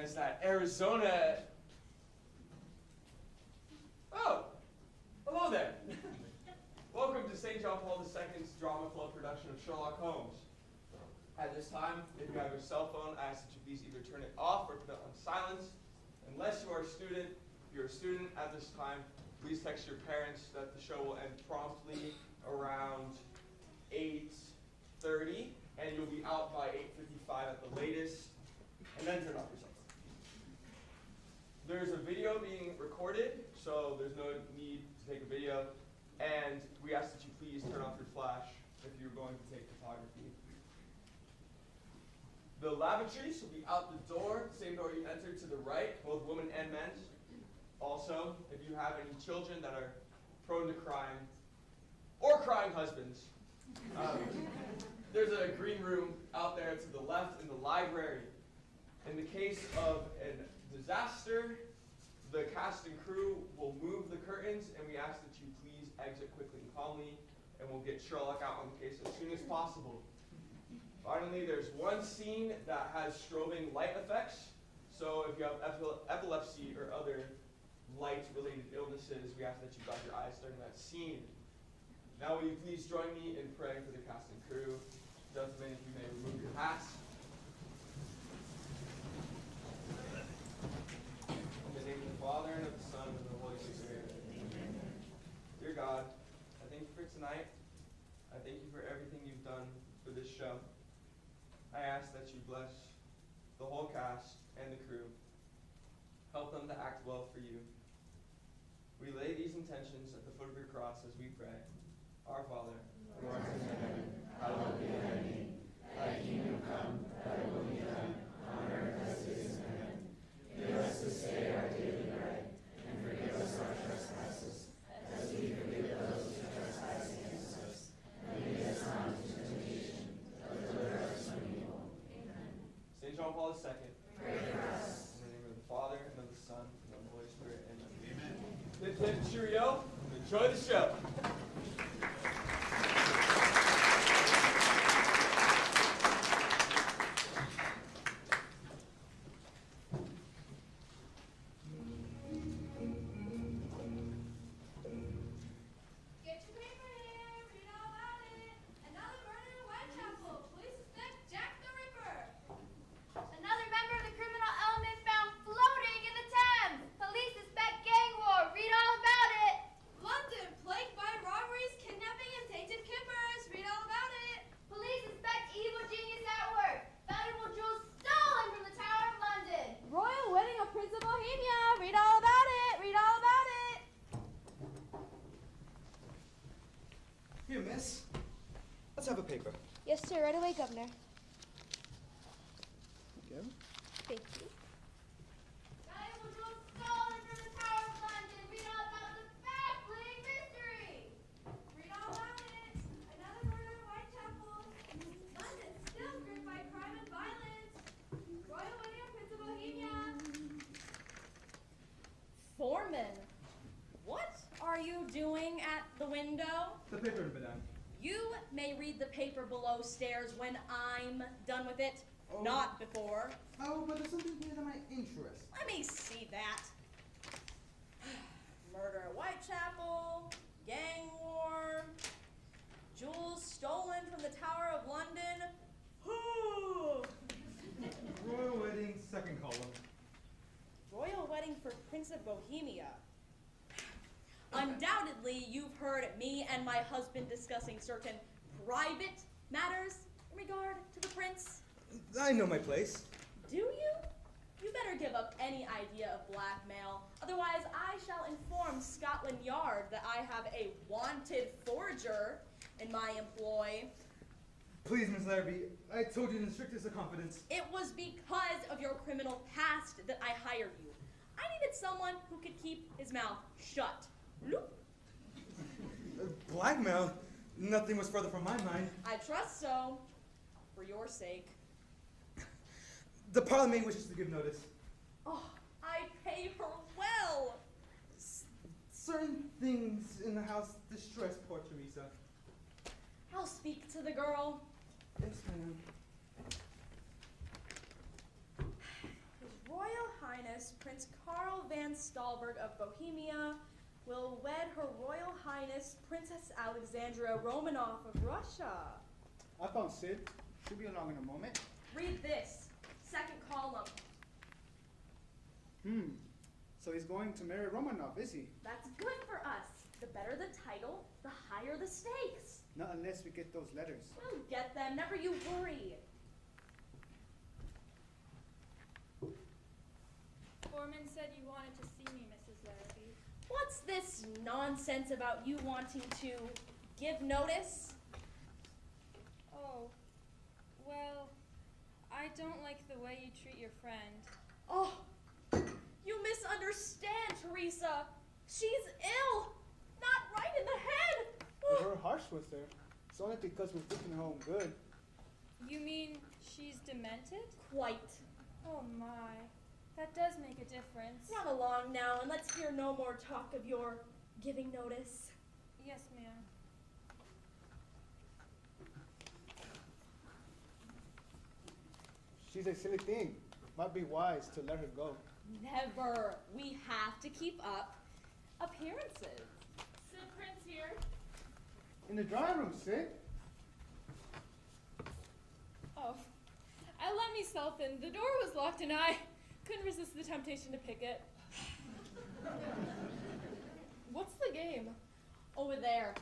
is that Arizona... Oh, hello there. Welcome to St. John Paul II's Drama Club production of Sherlock Holmes. At this time, if you have your cell phone, I ask that you please either turn it off or put it on silence. Unless you are a student, if you're a student at this time, please text your parents that the show will end promptly around 8:30, and you'll be out by 8:55 at the latest, and then turn off your cell phone. There's a video being recorded, so there's no need to take a video, and we ask that you please turn off your flash if you're going to take photography. The lavatories will be out the door, same door you entered to the right, both women and men's. Also, if you have any children that are prone to crime, or crying husbands, there's a green room out there to the left in the library. In the case of a disaster, the cast and crew will move the curtains, and we ask that you please exit quickly and calmly, and we'll get Sherlock out on the case as soon as possible. Finally, there's one scene that has strobing light effects, so if you have epilepsy or other light-related illnesses, we ask that you dot your eyes during that scene. Now will you please join me in praying for the cast and crew. Gentlemen, if you may remove your hats. In the name of the Father, and of the Son, and of the Holy Spirit. Amen. Dear God, I thank you for tonight. I thank you for everything you've done for this show. I ask that you bless the whole cast and the crew. Help them to act well for you. We lay these intentions at the foot of your cross as we pray. Our Father, who art in heaven, hallowed be thy name. Thy kingdom come, thy will be done, on earth as it is in heaven. Give us this day our daily bread, and forgive us our trespasses, as we forgive those who trespass against us. And lead us not into temptation, but deliver us from evil. Amen. St. John Paul II. Pray for us. In the name of the Father, and of the Son, and of the Holy Spirit. Amen. Amen. Hip, hip, cheerio. Enjoy the show. Here, miss. Let's have a paper. Yes, sir. Right away, Governor. Go. Thank you. Valuable jewels stolen from the Tower of London. Read all about the baffling mystery. Read all about it. Another murder in Whitechapel. London still gripped by crime and violence. Royal wedding of Prince of Bohemia. Foreman, what are you doing at the window? The paper, madame. You may read the paper below stairs when I'm done with it, Oh. not before. Oh, but there's something here that might interest. Let me see that. Murder at Whitechapel, gang war, jewels stolen from the Tower of London. Royal wedding, second column. Royal wedding for Prince of Bohemia. Undoubtedly, you've heard me and my husband discussing certain private matters in regard to the prince. I know my place. Do you? You better give up any idea of blackmail. Otherwise, I shall inform Scotland Yard that I have a wanted forger in my employ. Please, Miss Larrabee, I told you in the strictest of confidence. It was because of your criminal past that I hired you. I needed someone who could keep his mouth shut. Bloop. Blackmail? Nothing was further from my mind. I trust so, for your sake. The Parliament wishes to give notice. Oh, I pay her well. Certain things in the house distress poor Teresa. I'll speak to the girl. Yes, ma'am. His Royal Stolberg of Bohemia will wed Her Royal Highness Princess Alexandra Romanov of Russia. I found Sid. She'll be along in a moment. Read this. Second column. So he's going to marry Romanov, is he? That's good for us. The better the title, the higher the stakes. Not unless we get those letters. We'll get them, never you worry. Foreman said you wanted to see me, Mrs. Larrabee. What's this nonsense about you wanting to give notice? Oh, well, I don't like the way you treat your friend. Oh, you misunderstand, Teresa. She's ill. Not right in the head. We were harsh with her. It's only because we're thinking her home good. You mean she's demented? Quite. Oh my, that does make a difference. Run along now and let's hear no more talk of your giving notice. Yes, ma'am. She's a silly thing. Might be wise to let her go. Never. We have to keep up appearances. Sid Prince here. In the drawing room, Sid. Oh, I let myself in. The door was locked and I couldn't resist the temptation to pick it. What's the game? Over there.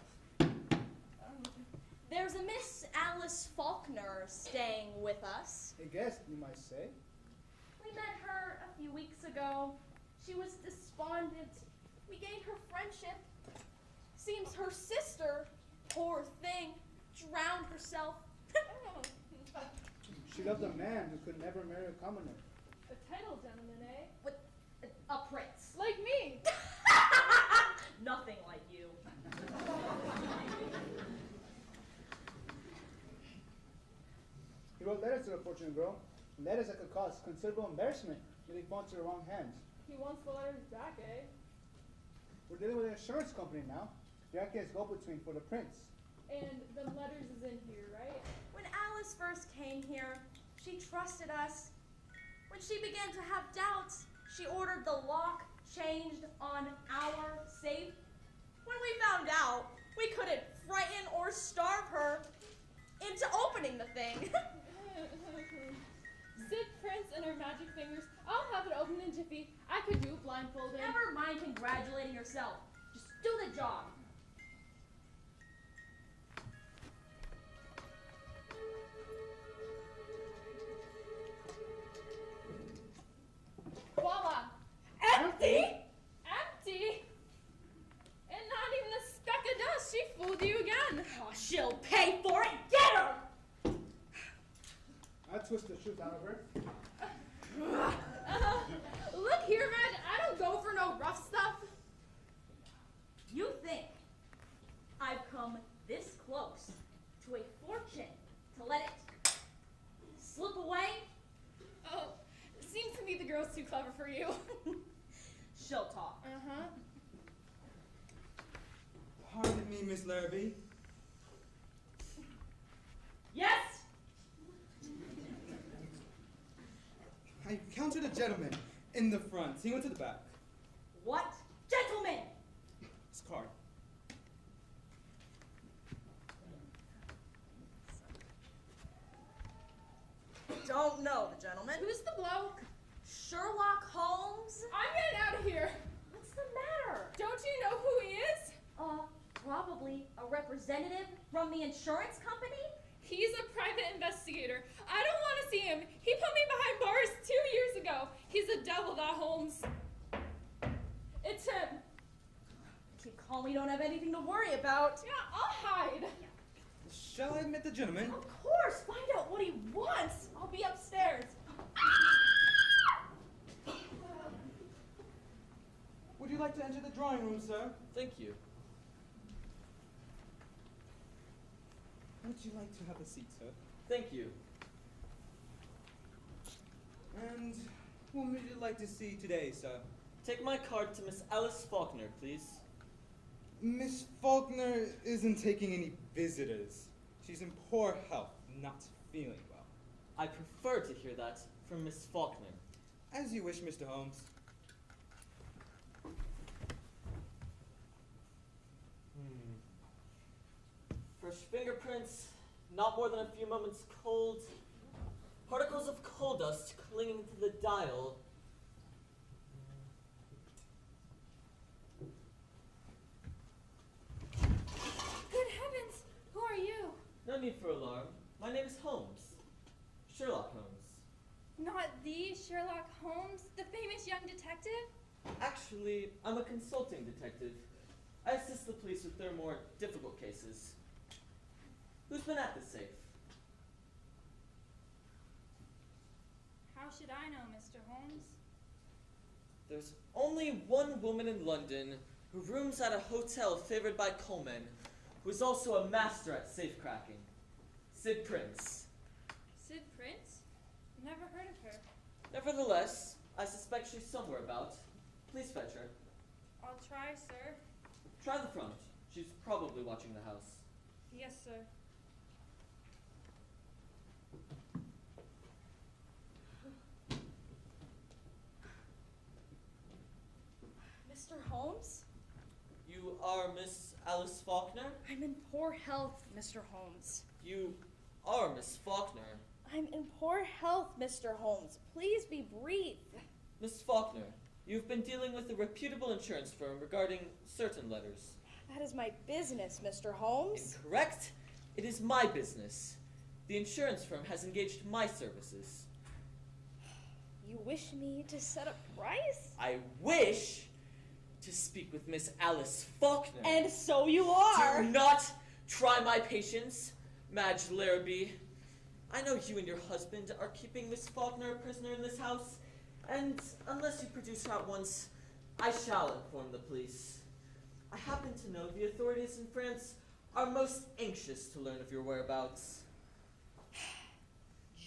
There's a Miss Alice Faulkner staying with us. A guest, you might say. We met her a few weeks ago. She was despondent. We gained her friendship. Seems her sister, poor thing, drowned herself. She loved a man who could never marry a commoner. A title gentleman, eh? With a prince. Like me. Nothing like you. He wrote letters to the fortunate girl. Letters that could cause considerable embarrassment if they fall into the wrong hands. He wants the letters back, eh? We're dealing with an insurance company now. The acting is go-between for the prince. And the letters is in here, right? When Alice first came here, she trusted us. When she began to have doubts, she ordered the lock changed on our safe. When we found out, we couldn't frighten or starve her into opening the thing. Sid Prince and her magic fingers. I'll have it open in jiffy. I could do blindfolded. Never mind congratulating yourself. Just do the job. Voila! Empty? Empty? And not even a speck of dust. She fooled you again. Oh, she'll pay for it. Get her! I twist the truth out of her. Look here, Reg. I don't go for no rough stuff. You think I've come this close to a fortune to let it slip away? Oh, seems to me the girl's too clever for you. She'll talk. Uh-huh. Pardon me, Miss Larrabee. Yes! I encountered a gentleman in the front. He went to the back. What? Gentlemen! His card. Don't know the gentleman. Who's the bloke? Sherlock Holmes? I'm getting out of here. What's the matter? Don't you know who he is? Probably a representative from the insurance company? He's a private investigator. I don't want to see him. He put me behind bars 2 years ago. He's a devil, that Holmes. It's him. Keep calm, we don't have anything to worry about. Yeah, I'll hide. Shall I admit the gentleman? Of course, find out what he wants. I'll be upstairs. Would you like to enter the drawing room, sir? Thank you. Would you like to have a seat, sir? Thank you. And whom would you like to see today, sir? Take my card to Miss Alice Faulkner, please. Miss Faulkner isn't taking any visitors. She's in poor health, not feeling well. I prefer to hear that from Miss Faulkner. As you wish, Mr. Holmes. Fresh fingerprints, not more than a few moments cold. Particles of coal dust clinging to the dial. Good heavens! Who are you? No need for alarm. My name is Holmes. Sherlock Holmes. Not the Sherlock Holmes, the famous young detective? Actually, I'm a consulting detective. I assist the police with their more difficult cases. Who's been at this safe? How should I know, Mr. Holmes? There's only one woman in London who rooms at a hotel favored by Coleman, who is also a master at safe cracking. Sid Prince. Sid Prince? Never heard of her. Nevertheless, I suspect she's somewhere about. Please fetch her. I'll try, sir. Try the front. She's probably watching the house. Yes, sir. Mr. Holmes? You are Miss Alice Faulkner? I'm in poor health, Mr. Holmes. You are Miss Faulkner. I'm in poor health, Mr. Holmes. Please be brief. Miss Faulkner, you've been dealing with a reputable insurance firm regarding certain letters. That is my business, Mr. Holmes. Incorrect? It is my business. The insurance firm has engaged my services. You wish me to set a price? I wish to speak with Miss Alice Faulkner. And so you are. Do not try my patience, Madge Larrabee. I know you and your husband are keeping Miss Faulkner a prisoner in this house, and unless you produce her at once, I shall inform the police. I happen to know the authorities in France are most anxious to learn of your whereabouts.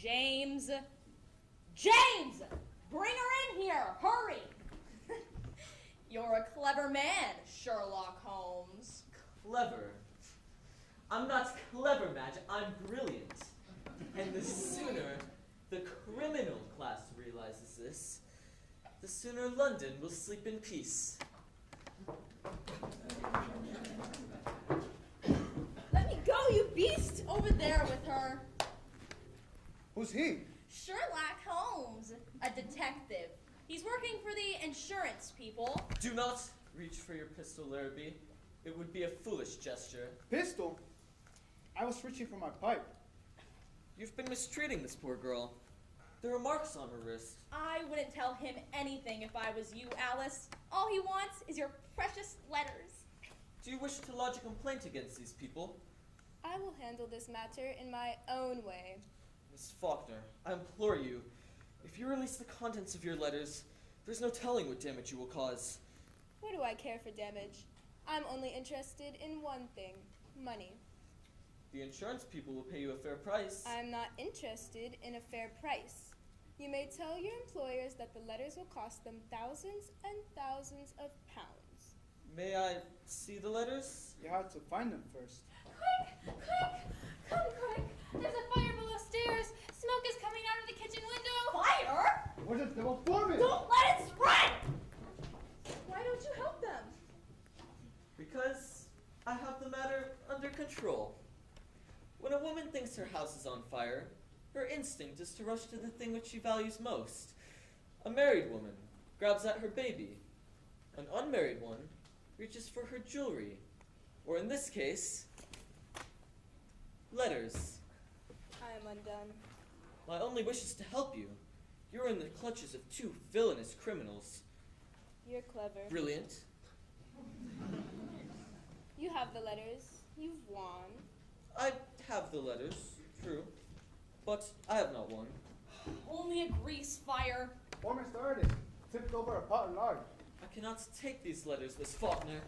James. James! Bring her in here! Hurry! You're a clever man, Sherlock Holmes. Clever. I'm not clever, Madge. I'm brilliant. And the sooner the criminal class realizes this, the sooner London will sleep in peace. Let me go, you beast! Over there with her. Who's he? Sherlock Holmes, a detective. He's working for the insurance people. Do not reach for your pistol, Larrabee. It would be a foolish gesture. Pistol? I was reaching for my pipe. You've been mistreating this poor girl. There are marks on her wrist. I wouldn't tell him anything if I was you, Alice. All he wants is your precious letters. Do you wish to lodge a complaint against these people? I will handle this matter in my own way. Miss Faulkner, I implore you, if you release the contents of your letters, there's no telling what damage you will cause. What do I care for damage? I'm only interested in one thing, money. The insurance people will pay you a fair price. I'm not interested in a fair price. You may tell your employers that the letters will cost them thousands and thousands of pounds. May I see the letters? You have to find them first. Quick! Quick! Come quick! There's a fire below stairs! Smoke is coming out of the kitchen window! Fire? Where's the devil for me? Don't let it spread! Why don't you help them? Because I have the matter under control. When a woman thinks her house is on fire, her instinct is to rush to the thing which she values most. A married woman grabs at her baby. An unmarried one reaches for her jewelry. Or in this case, letters. I am undone. My only wish is to help you. You're in the clutches of two villainous criminals. You're clever. Brilliant. You have the letters. You've won. I have the letters, true, but I have not one. Only a grease fire. Foreman started. Tipped over a pot of lard. I cannot take these letters, Miss Faulkner,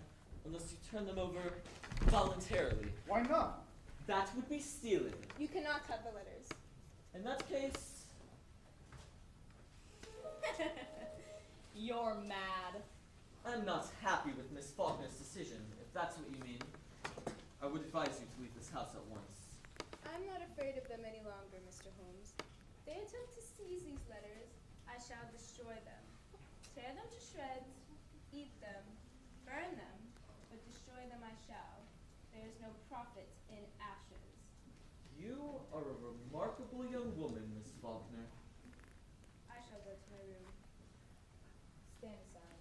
unless you turn them over voluntarily. Why not? That would be stealing. You cannot have the letters. In that case, You're mad. I'm not happy with Miss Faulkner's decision, if that's what you mean. I would advise you to leave this house at once. I'm not afraid of them any longer, Mr. Holmes. If they attempt to seize these letters, I shall destroy them. Tear them to shreds, eat them, burn them, but destroy them I shall. There is no profit in You are a remarkable young woman, Miss Faulkner. I shall go to my room. Stand aside.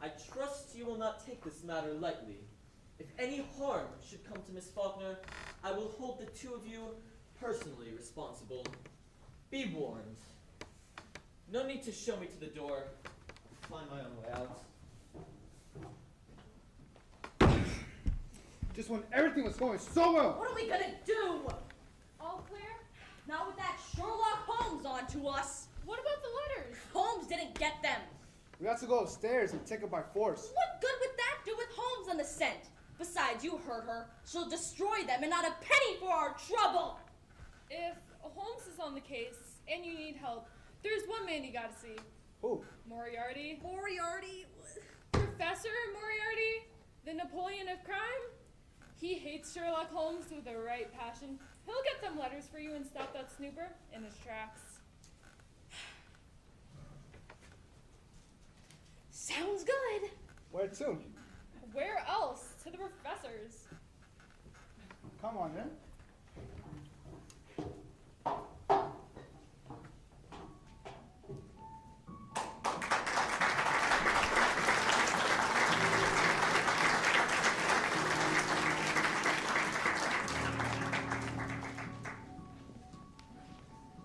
I trust you will not take this matter lightly. If any harm should come to Miss Faulkner, I will hold the two of you personally responsible. Be warned. No need to show me to the door. I'll find my own way out. Just when everything was going so well. What are we gonna do? All clear? Not with that Sherlock Holmes on to us. What about the letters? Holmes didn't get them. We have to go upstairs and take it by force. What good would that do with Holmes on the scent? Besides, you heard her. She'll destroy them and not a penny for our trouble. If Holmes is on the case and you need help, there's one man you gotta see. Who? Moriarty. Moriarty? Professor Moriarty, the Napoleon of crime. He hates Sherlock Holmes with a right passion. He'll get them letters for you and stop that snooper in his tracks. Sounds good. Where to? Where else? To the professor's. Come on, then.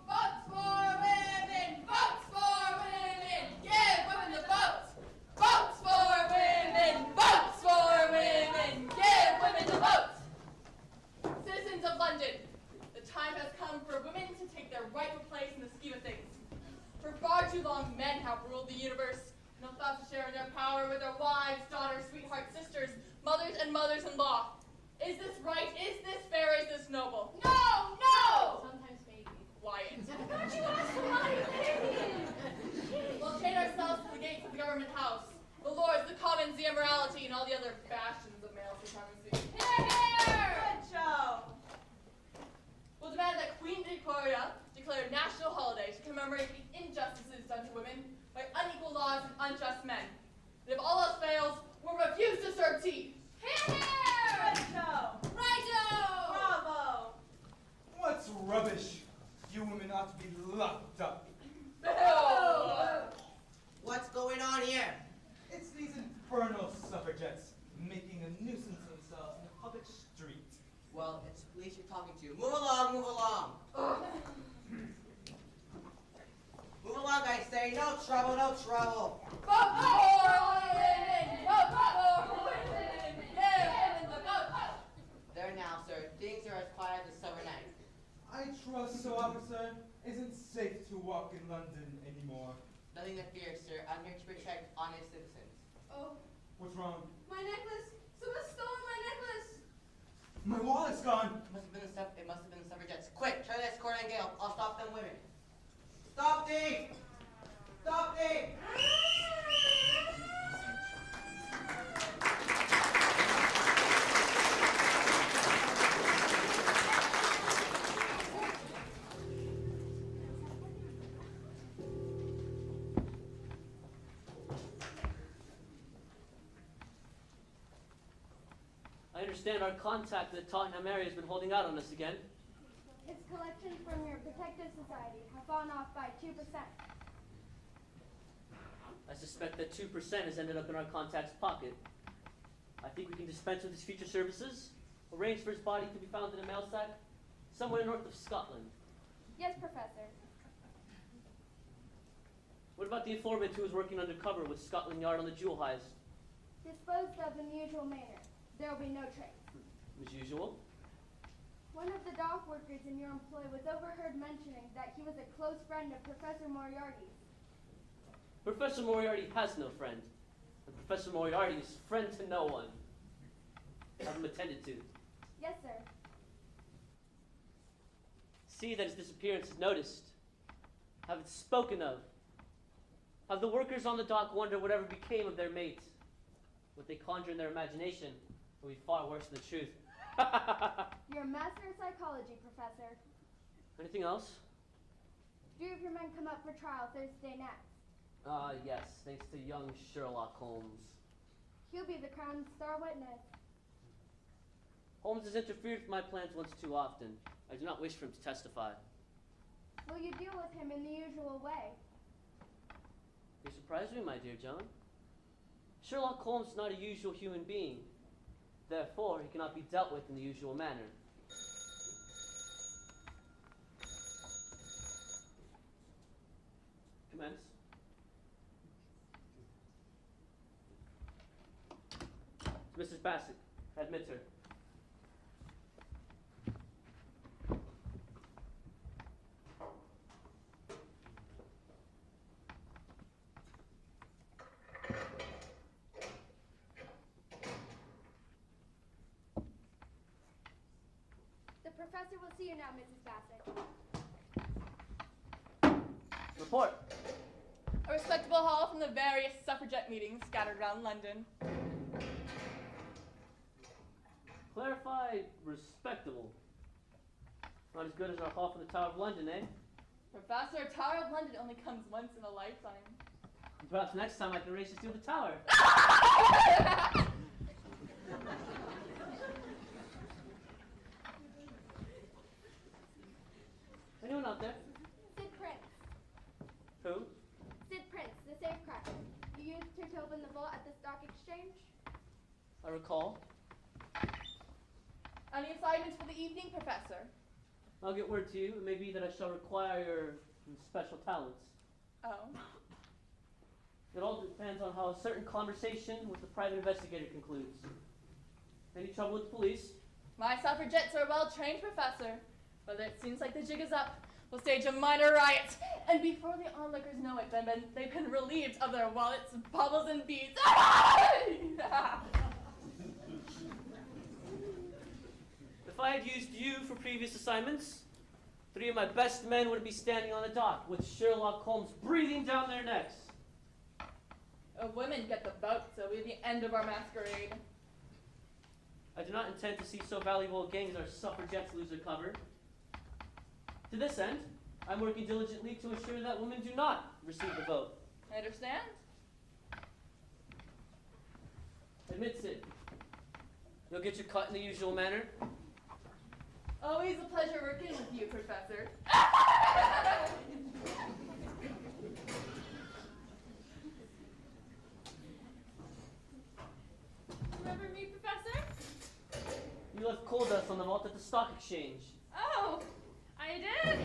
Votes for women! Votes for women! Give women the vote! Votes for women! Votes for women! Give women the vote! Citizens of London, the time has come for women to take their rightful place in the scheme of things. For far too long, men have ruled the universe, no thought to share in their power with their wives, daughters, sweethearts, sisters, mothers, and mothers-in-law. Is this right? Is this fair? Is this noble? No! No! Sometimes maybe. Quiet. I thought you asked for my opinion. We'll chain ourselves to the gates of the government house, the lords, the commons, the immorality, and all the other bastions of male supremacy. Here! Good show! We'll demand that Queen Victoria declare a national holiday to commemorate the injustices done to women by unequal laws and unjust men. And if all else fails, we'll refuse to serve tea. Here! Good show! Righto! Bravo! What's rubbish? You women ought to be locked up. What's going on here? It's these infernal suffragettes making a nuisance of themselves in the public street. Well, it's the police you're talking to. Move along, move along. Move along, I say. No trouble, no trouble. Vote for women! Vote for women! Give women the vote! There now, sir. Things are as quiet as a summer night. I trust so, officer. Isn't safe to walk in London anymore. Nothing to fear, sir. I'm here to protect honest citizens. Oh, What's wrong? my necklace! Someone stole my necklace! My wallet's gone. It must have been the suffragettes. Quick, turn this cord and gale. I'll stop them women. Stop thief! Stop thief! I understand our contact in the Tottenham area has been holding out on us again. Its collections from your protective society have fallen off by 2%. I suspect that 2% has ended up in our contact's pocket. I think we can dispense with his future services, arrange for his body to be found in a mail sack somewhere north of Scotland. Yes, Professor. What about the informant who was working undercover with Scotland Yard on the jewel heist? Disposed of in the usual manner. There will be no trace. As usual? One of the dock workers in your employ was overheard mentioning that he was a close friend of Professor Moriarty's. Professor Moriarty has no friend. And Professor Moriarty is friend to no one. Have him attended to. Yes, sir. See that his disappearance is noticed. Have it spoken of. Have the workers on the dock wonder whatever became of their mate. What they conjure in their imagination will be far worse than the truth. You're a master of psychology, Professor. Anything else? 3 of your men come up for trial Thursday next. Yes, thanks to young Sherlock Holmes. He'll be the crown's star witness. Holmes has interfered with my plans once too often. I do not wish for him to testify. Will you deal with him in the usual way? You surprise me, my dear Joan. Sherlock Holmes is not a usual human being. Therefore, he cannot be dealt with in the usual manner. Commence. It's Mrs. Bassett. Admit her. The professor will see you now, Mrs. Bassett. Report. A respectable haul from the various suffragette meetings scattered around London. Clarify respectable. Not as good as our haul from the Tower of London, eh? Professor, Tower of London only comes once in a lifetime. Perhaps next time I can race you through the tower. Anyone out there? Sid Prince. Who? Sid Prince, the safecracker. You used her to open the vault at the stock exchange? I recall. Any assignments for the evening, Professor? I'll get word to you. It may be that I shall require your special talents. Oh. It all depends on how a certain conversation with the private investigator concludes. Any trouble with the police? My suffragettes are well trained, Professor. But it seems like the jig is up. We'll stage a minor riot. And before the onlookers know it, they've been relieved of their wallets, baubles, and beads. If I had used you for previous assignments, 3 of my best men would be standing on the dock with Sherlock Holmes breathing down their necks. Women get the boat, so it'll be the end of our masquerade. I do not intend to see so valuable a gang as our suffragettes lose their cover. To this end, I'm working diligently to ensure that women do not receive the vote. I understand. Admit, Sid. You'll get your cut in the usual manner. Always a pleasure working with you, Professor. Remember me, Professor? You left coal dust on the vault at the stock exchange. Oh, I did.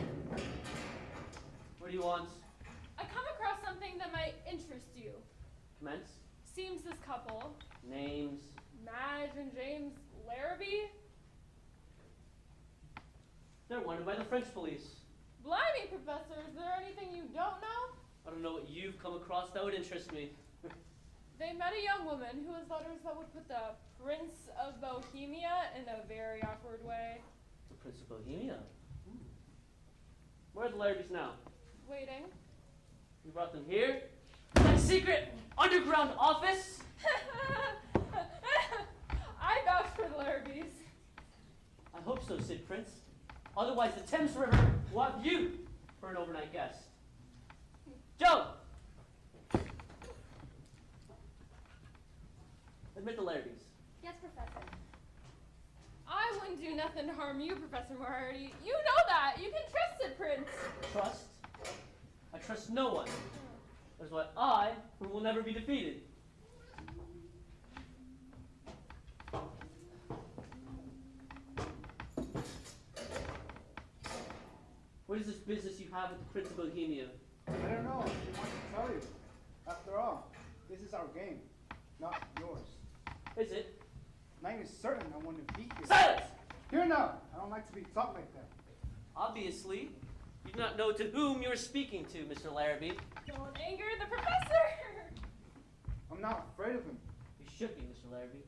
What do you want? I come across something that might interest you. Commence. Seems this couple, Names. Madge and James Larrabee. They're wanted by the French police. Blimey, Professor, is there anything you don't know? I don't know what you've come across that would interest me. They met a young woman who has letters that would put the Prince of Bohemia in a very awkward way. The Prince of Bohemia? Where are the Larrabees now? Waiting. You brought them here? That secret underground office? I vouch for the Larrabees. I hope so, Sid Prince. Otherwise, the Thames River will have you for an overnight guest. Joe! Admit the Larrabees. Yes, Professor. I wouldn't do nothing to harm you, Professor Moriarty. You know that. You can trust it, Prince. Trust? I trust no one. That's why I will never be defeated. What is this business you have with the Prince of Bohemia? I don't know. I want to tell you. After all, this is our game, not yours. Is it? Mine is certain I want to beat you. Silence! Here now. I don't like to be taught like that. Obviously, you do not know to whom you are speaking to, Mr. Larrabee. Don't anger the professor. I'm not afraid of him. You should be, Mr. Larrabee.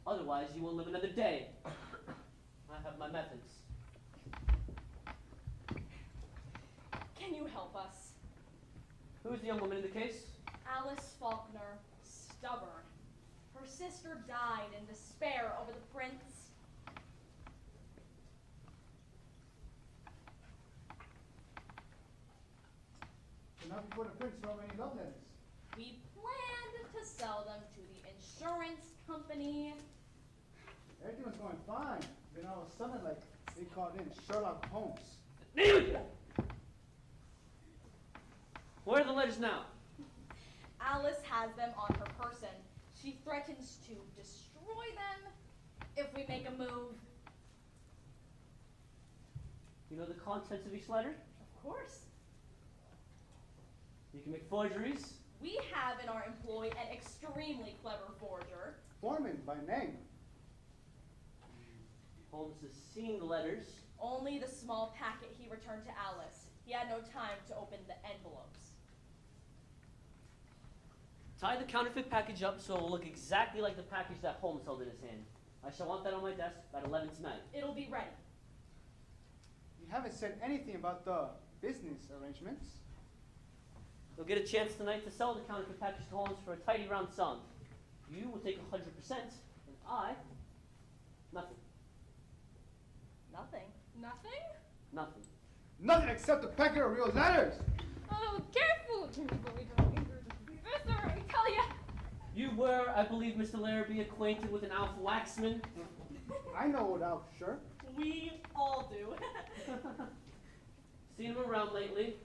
Otherwise, you won't live another day. I have my methods. Can you help us? Who is the young woman in the case? Alice Faulkner, stubborn. Her sister died in despair over the prince. But not before the prince wrote any love letters. We planned to sell them to the insurance company. Everything was going fine. Then all of a sudden, like, they called in Sherlock Holmes. Name it! Where are the letters now? Alice has them on her person. She threatens to destroy them if we make a move. You know the contents of each letter? Of course. You can make forgeries. We have in our employ an extremely clever forger. Foreman by name. Holmes has seen the letters. Only the small packet he returned to Alice. He had no time to open the envelopes. Tie the counterfeit package up so it will look exactly like the package that Holmes held in his hand. I shall want that on my desk at 11 tonight. It'll be ready. You haven't said anything about the business arrangements. You'll get a chance tonight to sell the counterfeit package to Holmes for a tidy round sum. You will take 100%, and I, nothing. Nothing. Nothing? Nothing. Nothing except a packet of real letters. Oh, careful, before we don't injure the professor, I tell ya. You were, I believe, Mr. Larrabee, acquainted with an Alf Waxman. I know old Alf, sure. We all do. Seen him around lately?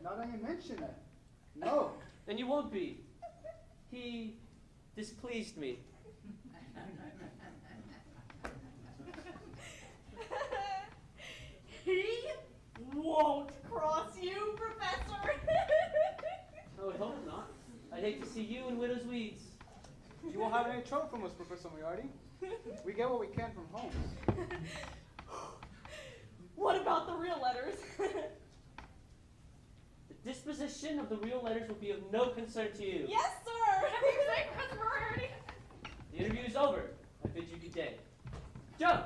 Now that you mention it. No. Then you won't be. He displeased me. He won't cross you, Professor. I would hope not. I'd hate to see you in widow's weeds. You won't have any trouble from us, Professor Moriarty. We get what we can from Holmes. What about the real letters? The disposition of the real letters will be of no concern to you. Yes, sir. What do you say, Professor Moriarty? The interview is over. I bid you good day. Joe!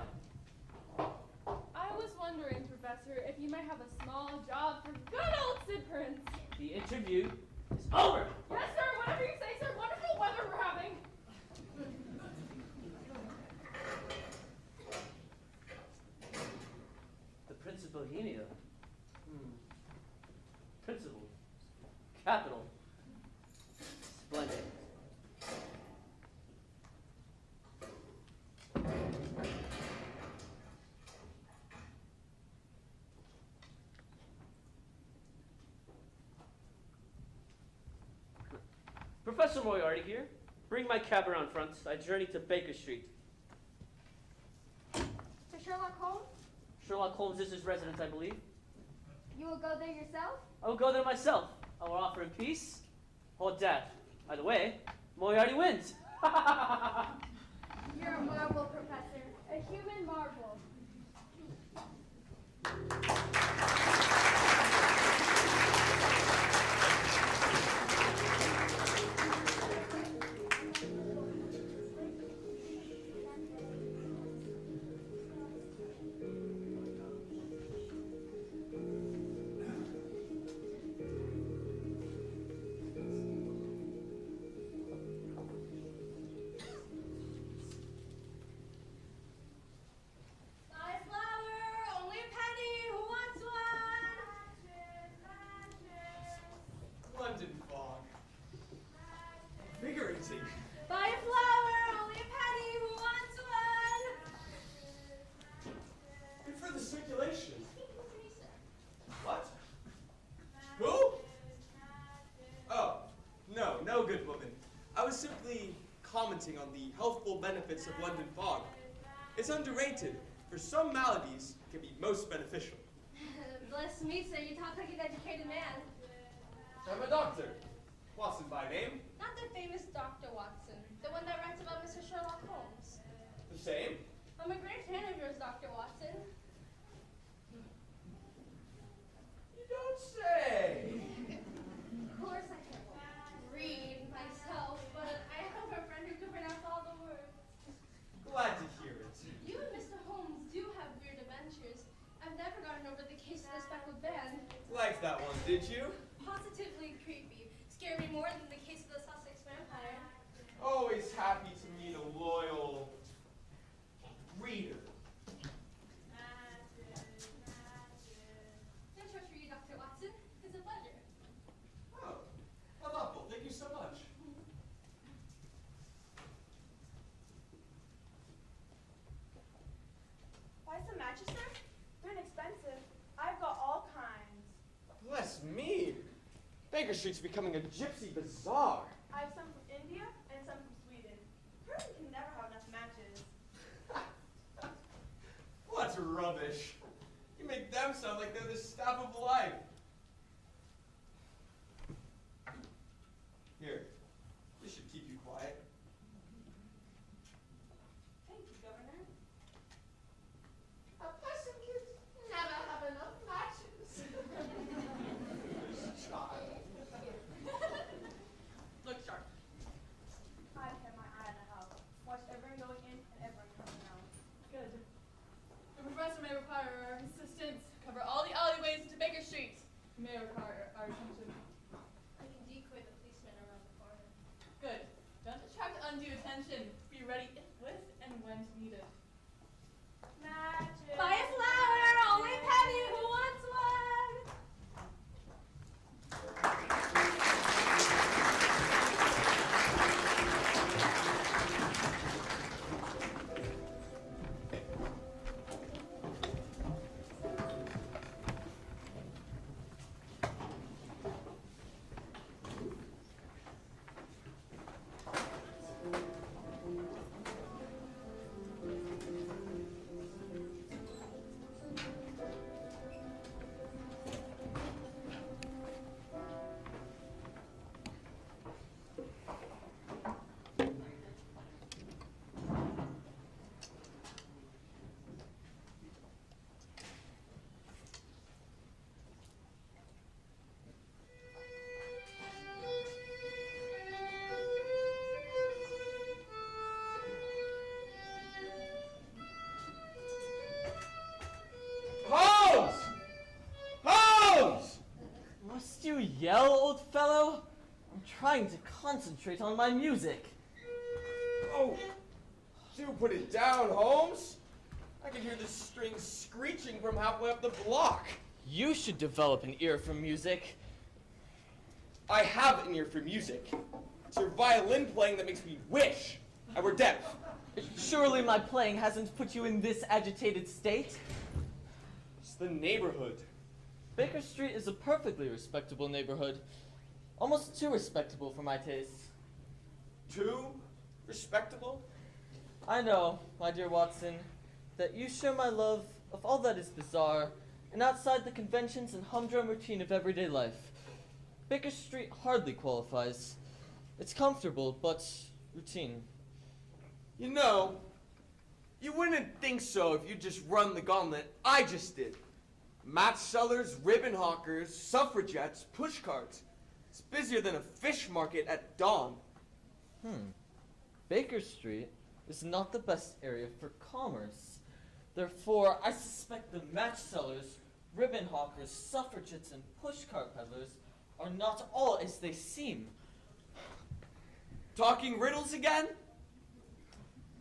I was wondering, Professor, if you might have a small job for good old Sid Prince. The interview is over. Yes, sir. Whatever you say, sir. Wonderful weather we're having. The Prince of Bohemia. Principal. Capital. Splendid. Professor Moriarty here. Bring my cab around front. I journey to Baker Street. To Sherlock Holmes? Sherlock Holmes is his residence, I believe. You will go there yourself? I will go there myself. I will offer him peace or death. Either way, Moriarty wins. You're a marvel, Professor. A human marvel. Buy flour, only a penny, who wants one? London fog. Invigorating. Buy a flower, only a penny, who wants one? Good for the circulation. What? Who? Oh, no, good woman. I was simply commenting on the healthful benefits of London fog. It's underrated. For some maladies, it can be most beneficial. Bless me, sir. You talk like an educated man. I'm a doctor. Watson by name. Not the famous Dr. Watson. The one that writes about Mr. Sherlock Holmes. The same. I'm a great fan of yours, Dr. Watson. You don't say. Of course I can read myself, but I have a friend who can pronounce all the words. Glad to hear it. You and Mr. Holmes do have weird adventures. I've never gotten over the case of the speckled band. Liked that one, did you? Positively creepy. Scared me more than the case of the Sussex vampire. Always happy to meet a loyal reader. No trust for you, Dr. Watson. It's a pleasure. Oh, how thoughtful. Thank you so much. Baker Street's becoming a gypsy bazaar. I have some from India and some from Sweden. Person can never have enough matches. What's rubbish? You make them sound like they're the staff of life. Here, this should keep you quiet. Thank you, Governor. A person can never have enough matches. Child. Look sharp. I've had my eye on the house. Watched everyone going in and everyone coming out. Good. The professor may require our assistance. Cover all the alleyways to Baker Street. He may require our attention. I can decoy the policemen around the corner. Good. Don't attract undue attention. Be ready if, with, and when needed. Matches. Buy a flower, only penny, who wants one? Holmes! Holmes! Must you yell, old fellow? I'm trying to concentrate on my music. Oh, do put it down, Holmes. I can hear the strings screeching from halfway up the block. You should develop an ear for music. I have an ear for music. It's your violin playing that makes me wish I were deaf. Surely my playing hasn't put you in this agitated state? It's the neighborhood. Baker Street is a perfectly respectable neighborhood. Almost too respectable for my tastes. Too respectable? I know, my dear Watson, that you share my love of all that is bizarre and outside the conventions and humdrum routine of everyday life. Baker Street hardly qualifies. It's comfortable, but routine. You know, you wouldn't think so if you just run the gauntlet I just did. Match sellers, ribbon hawkers, suffragettes, pushcarts. It's busier than a fish market at dawn. Baker Street is not the best area for commerce. Therefore, I suspect the match sellers, ribbon hawkers, suffragettes, and pushcart peddlers are not all as they seem. Talking riddles again?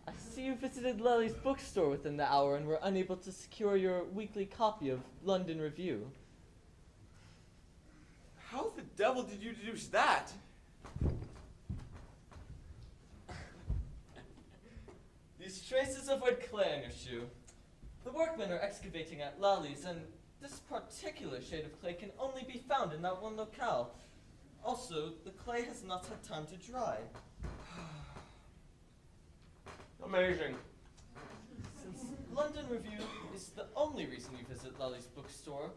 I see you visited Lely's bookstore within the hour and were unable to secure your weekly copy of London Review. How the devil did you deduce that? These traces of red clay on your shoe. The workmen are excavating at Lely's, and this particular shade of clay can only be found in that one locale. Also, the clay has not had time to dry. Amazing. Since London Review is the only reason you visit Lely's bookstore,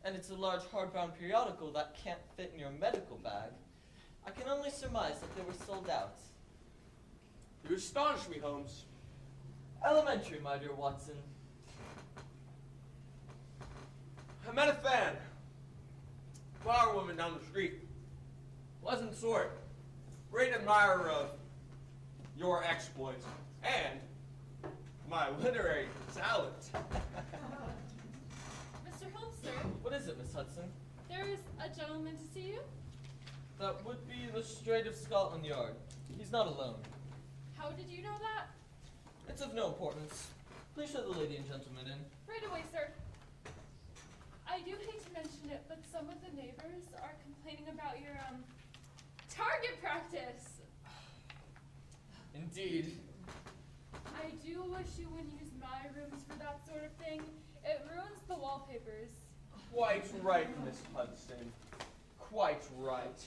and it's a large hardbound periodical that can't fit in your medical bag, I can only surmise that they were sold out. You astonish me, Holmes. Elementary, my dear Watson. I met a fan. Flower woman down the street. Pleasant sort. Great admirer of your exploits and my literary talent. Mr. Holmes, sir, What is it, Miss Hudson? there is a gentleman to see you. That would be the Strait of Scotland Yard. He's not alone. How did you know that? It's of no importance. Please show the lady and gentleman in. Right away, sir. I do hate to mention it, but some of the neighbors are complaining about your, target practice. Indeed. I do wish you wouldn't use my rooms for that sort of thing. It ruins the wallpapers. Quite right, Miss Hudson. quite right.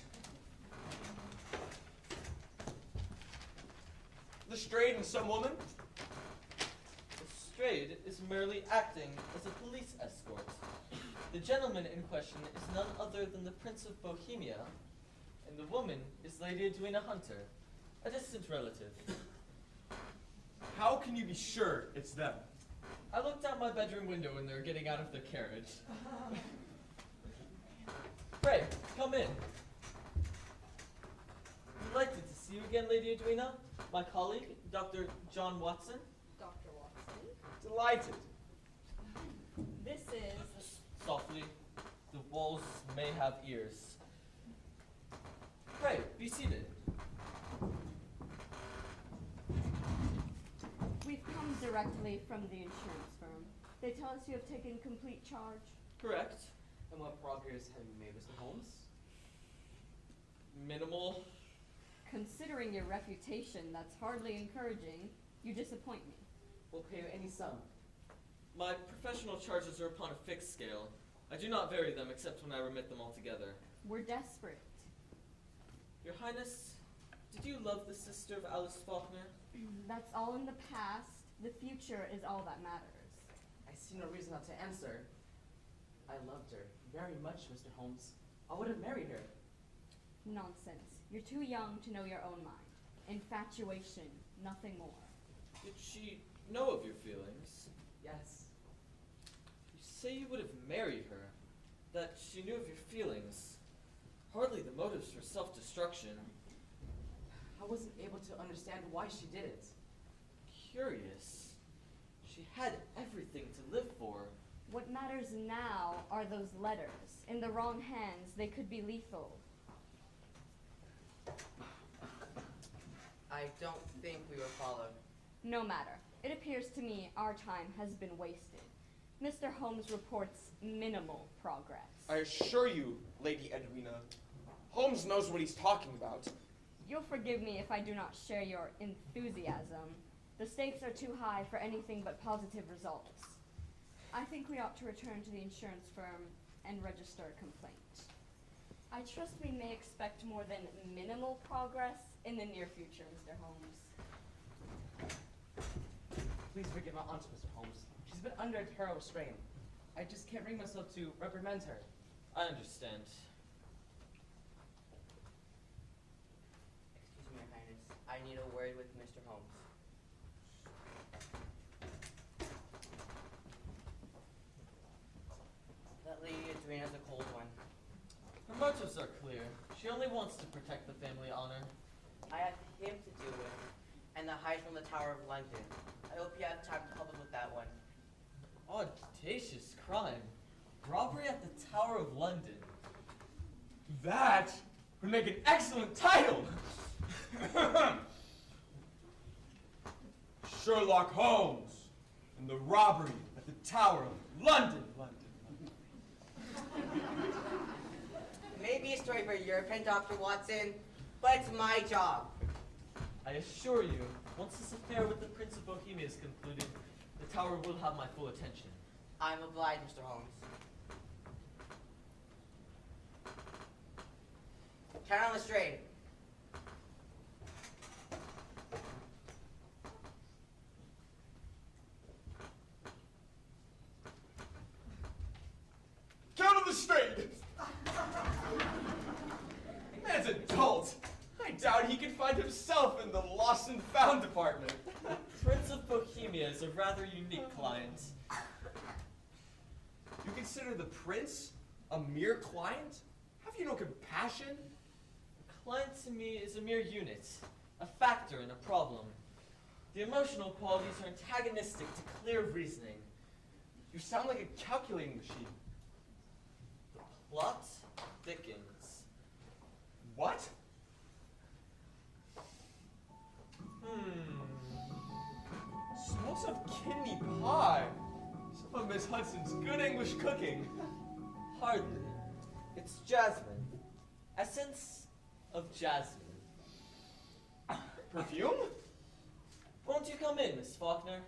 Lestrade and some woman? Lestrade is merely acting as a police escort. The gentleman in question is none other than the Prince of Bohemia, and the woman is Lady Edwina Hunter, a distant relative. How can you be sure it's them? I looked out my bedroom window when they were getting out of their carriage. Pray, come in. Delighted to see you again, Lady Edwina. My colleague, Dr. John Watson. Dr. Watson. Delighted. This is... Softly, the walls may have ears. Pray, be seated. We've come directly from the insurance firm. They tell us you have taken complete charge. Correct. And what progress have you made, Mr. Holmes? Minimal. Considering your reputation, that's hardly encouraging. You disappoint me. We'll pay you any sum. My professional charges are upon a fixed scale. I do not vary them except when I remit them altogether. We're desperate. Your Highness, did you love the sister of Alice Faulkner? That's all in the past. The future is all that matters. I see no reason not to answer. I loved her very much, Mr. Holmes. I would have married her. Nonsense. You're too young to know your own mind. Infatuation, nothing more. Did she know of your feelings? Yes. You say you would have married her, that she knew of your feelings. Hardly the motives for self-destruction. I wasn't able to understand why she did it. Curious. She had everything to live for. What matters now are those letters. In the wrong hands, they could be lethal. I don't think we were followed. No matter. It appears to me our time has been wasted. Mr. Holmes reports minimal progress. I assure you, Lady Edwina, Holmes knows what he's talking about. You'll forgive me if I do not share your enthusiasm. The stakes are too high for anything but positive results. I think we ought to return to the insurance firm and register a complaint. I trust we may expect more than minimal progress in the near future, Mr. Holmes. Please forgive my aunt, Mr. Holmes. She's been under a terrible strain. I just can't bring myself to reprimand her. I understand. Excuse me, Your Highness. I need a word with Mr. Holmes. That Lady Edwina's a cold one. Her motives are clear. She only wants to protect the family honor. I have him to deal with, and the heist from the Tower of London. I hope you have time to help us with that one. Audacious crime. Robbery at the Tower of London. That would make an excellent title! Sherlock Holmes and the robbery at the Tower of London. Maybe a story for your pen, Dr. Watson, but it's my job. I assure you, once this affair with the Prince of Bohemia is concluded, the tower will have my full attention. I'm obliged, Mr. Holmes. Turn on the straight. Count on the straight! Man's adult. I doubt he could find himself in the lost and found department. The Prince of Bohemia is a rather unique client. You consider the prince a mere client? Have you no compassion? A client to me is a mere unit, a factor in a problem. The emotional qualities are antagonistic to clear reasoning. You sound like a calculating machine. The plot thickens. What? Smells of kidney pie. Some of Miss Hudson's good English cooking. Hardly. It's jasmine. Essence of jasmine. Perfume? Won't you come in, Miss Faulkner?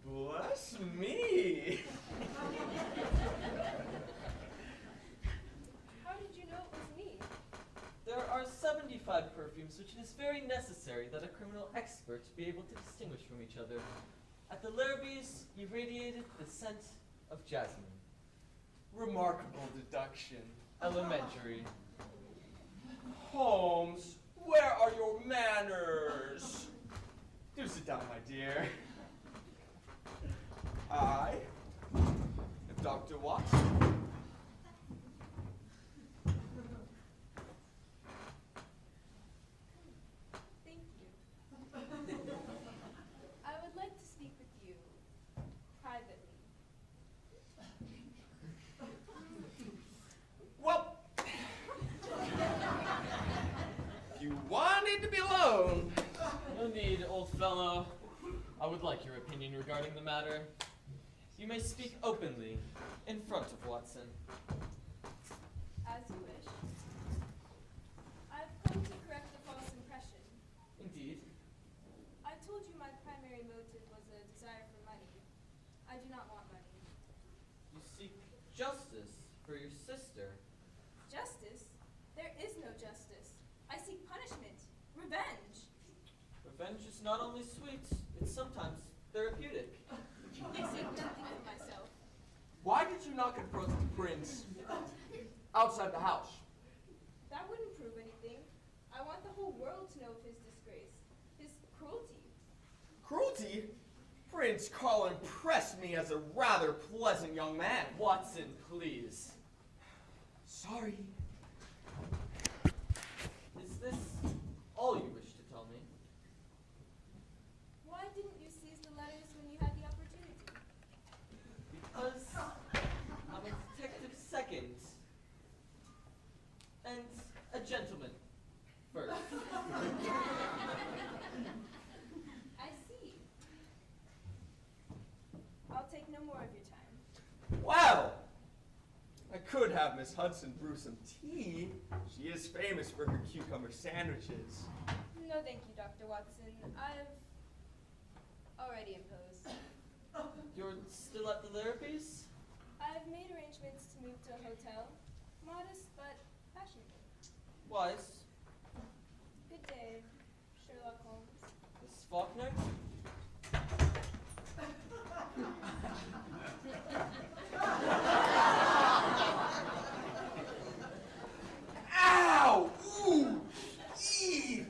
Bless me. How did you know it was me? There are 75 perfumes which it is very necessary that a criminal expert be able to distinguish from each other. At the Larrabees, you radiated the scent of jasmine. Remarkable deduction. Elementary. Holmes, where are your manners? Do sit down, my dear. I am Dr. Watson. Thank you. I would like to speak with you privately. Well, if you wanted to be alone. No need, old fellow. I would like your opinion regarding the matter. You may speak openly in front of Watson. As you wish. I've come to correct a false impression. Indeed. I told you my primary motive was a desire for money. I do not want money. You seek justice for your sister. Justice? There is no justice. I seek punishment. Revenge. Revenge is not only sweet, it's sometimes therapeutic. I seek nothing of myself. Why did you not confront the prince outside the house? That wouldn't prove anything. I want the whole world to know of his disgrace. His cruelty. Cruelty? Prince Carl impressed me as a rather pleasant young man. Watson, please. Sorry. Is this all you wish to tell me? Why didn't you seize the letters when you had the opportunity? Because I'm a detective second. And a gentleman first. I see. I'll take no more of your time. Well, I could have Miss Hudson brew some tea. She is famous for her cucumber sandwiches. No, thank you, Dr. Watson. I've already imposed. You're still at the Larrabees? I've made arrangements to move to a hotel. Modest, but fashionable. Wise. Good day, Sherlock Holmes. Miss Faulkner? Ow! Ooh! Eee!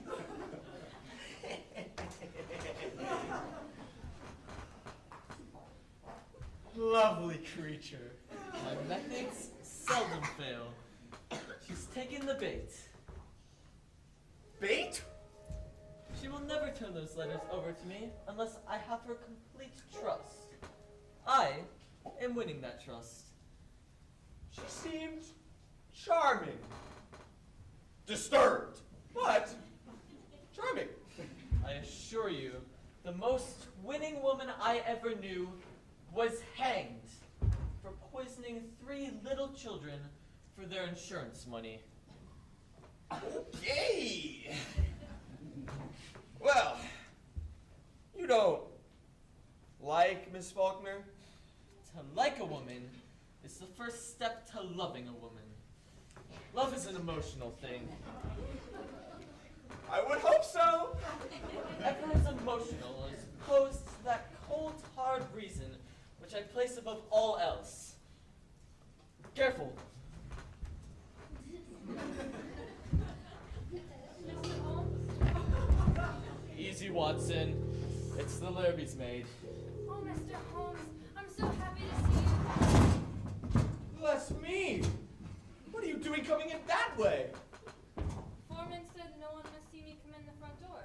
Lovely creature. My methods seldom fail. She's taken the bait. Bait? She will never turn those letters over to me unless I have her complete trust. I am winning that trust. She seemed charming. Disturbed, but charming. I assure you, the most winning woman I ever knew was hanged for poisoning 3 little children for their insurance money. Okay. Well, you don't like Miss Faulkner? To like a woman is the first step to loving a woman. Love is an emotional thing. I would hope so. Whatever is emotional is opposed to that cold, hard reason which I place above all else. Careful. Mr. Holmes? Easy, Watson. It's the Larrabee's maid. Oh, Mr. Holmes, I'm so happy to see you. Bless me. What are you doing coming in that way? Foreman said no one must see me come in the front door.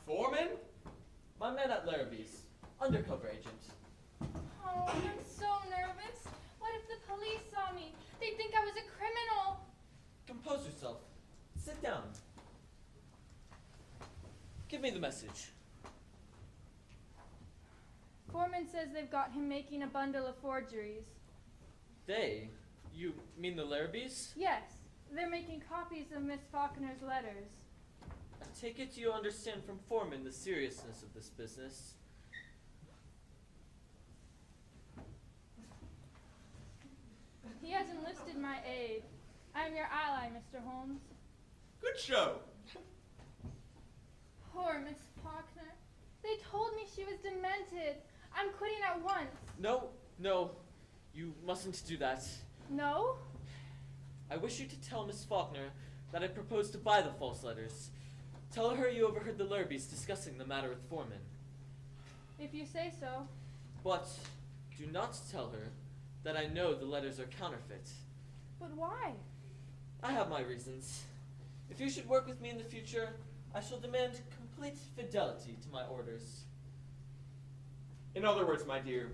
Foreman? My man at Larrabee's. Undercover agent. Oh, I'm so nervous. What if the police saw me? They'd think I was a criminal. Compose yourself. Sit down. Give me the message. Foreman says they've got him making a bundle of forgeries. They? You mean the Larrabees? Yes, they're making copies of Miss Faulkner's letters. I take it you understand from Foreman the seriousness of this business. I'm your ally, Mr. Holmes. Good show. Poor Miss Faulkner. They told me she was demented. I'm quitting at once. No, no, you mustn't do that. No? I wish you to tell Miss Faulkner that I propose to buy the false letters. Tell her you overheard the Lurbys discussing the matter with Foreman. If you say so. But do not tell her that I know the letters are counterfeit. But why? I have my reasons. If you should work with me in the future, I shall demand complete fidelity to my orders. In other words, my dear,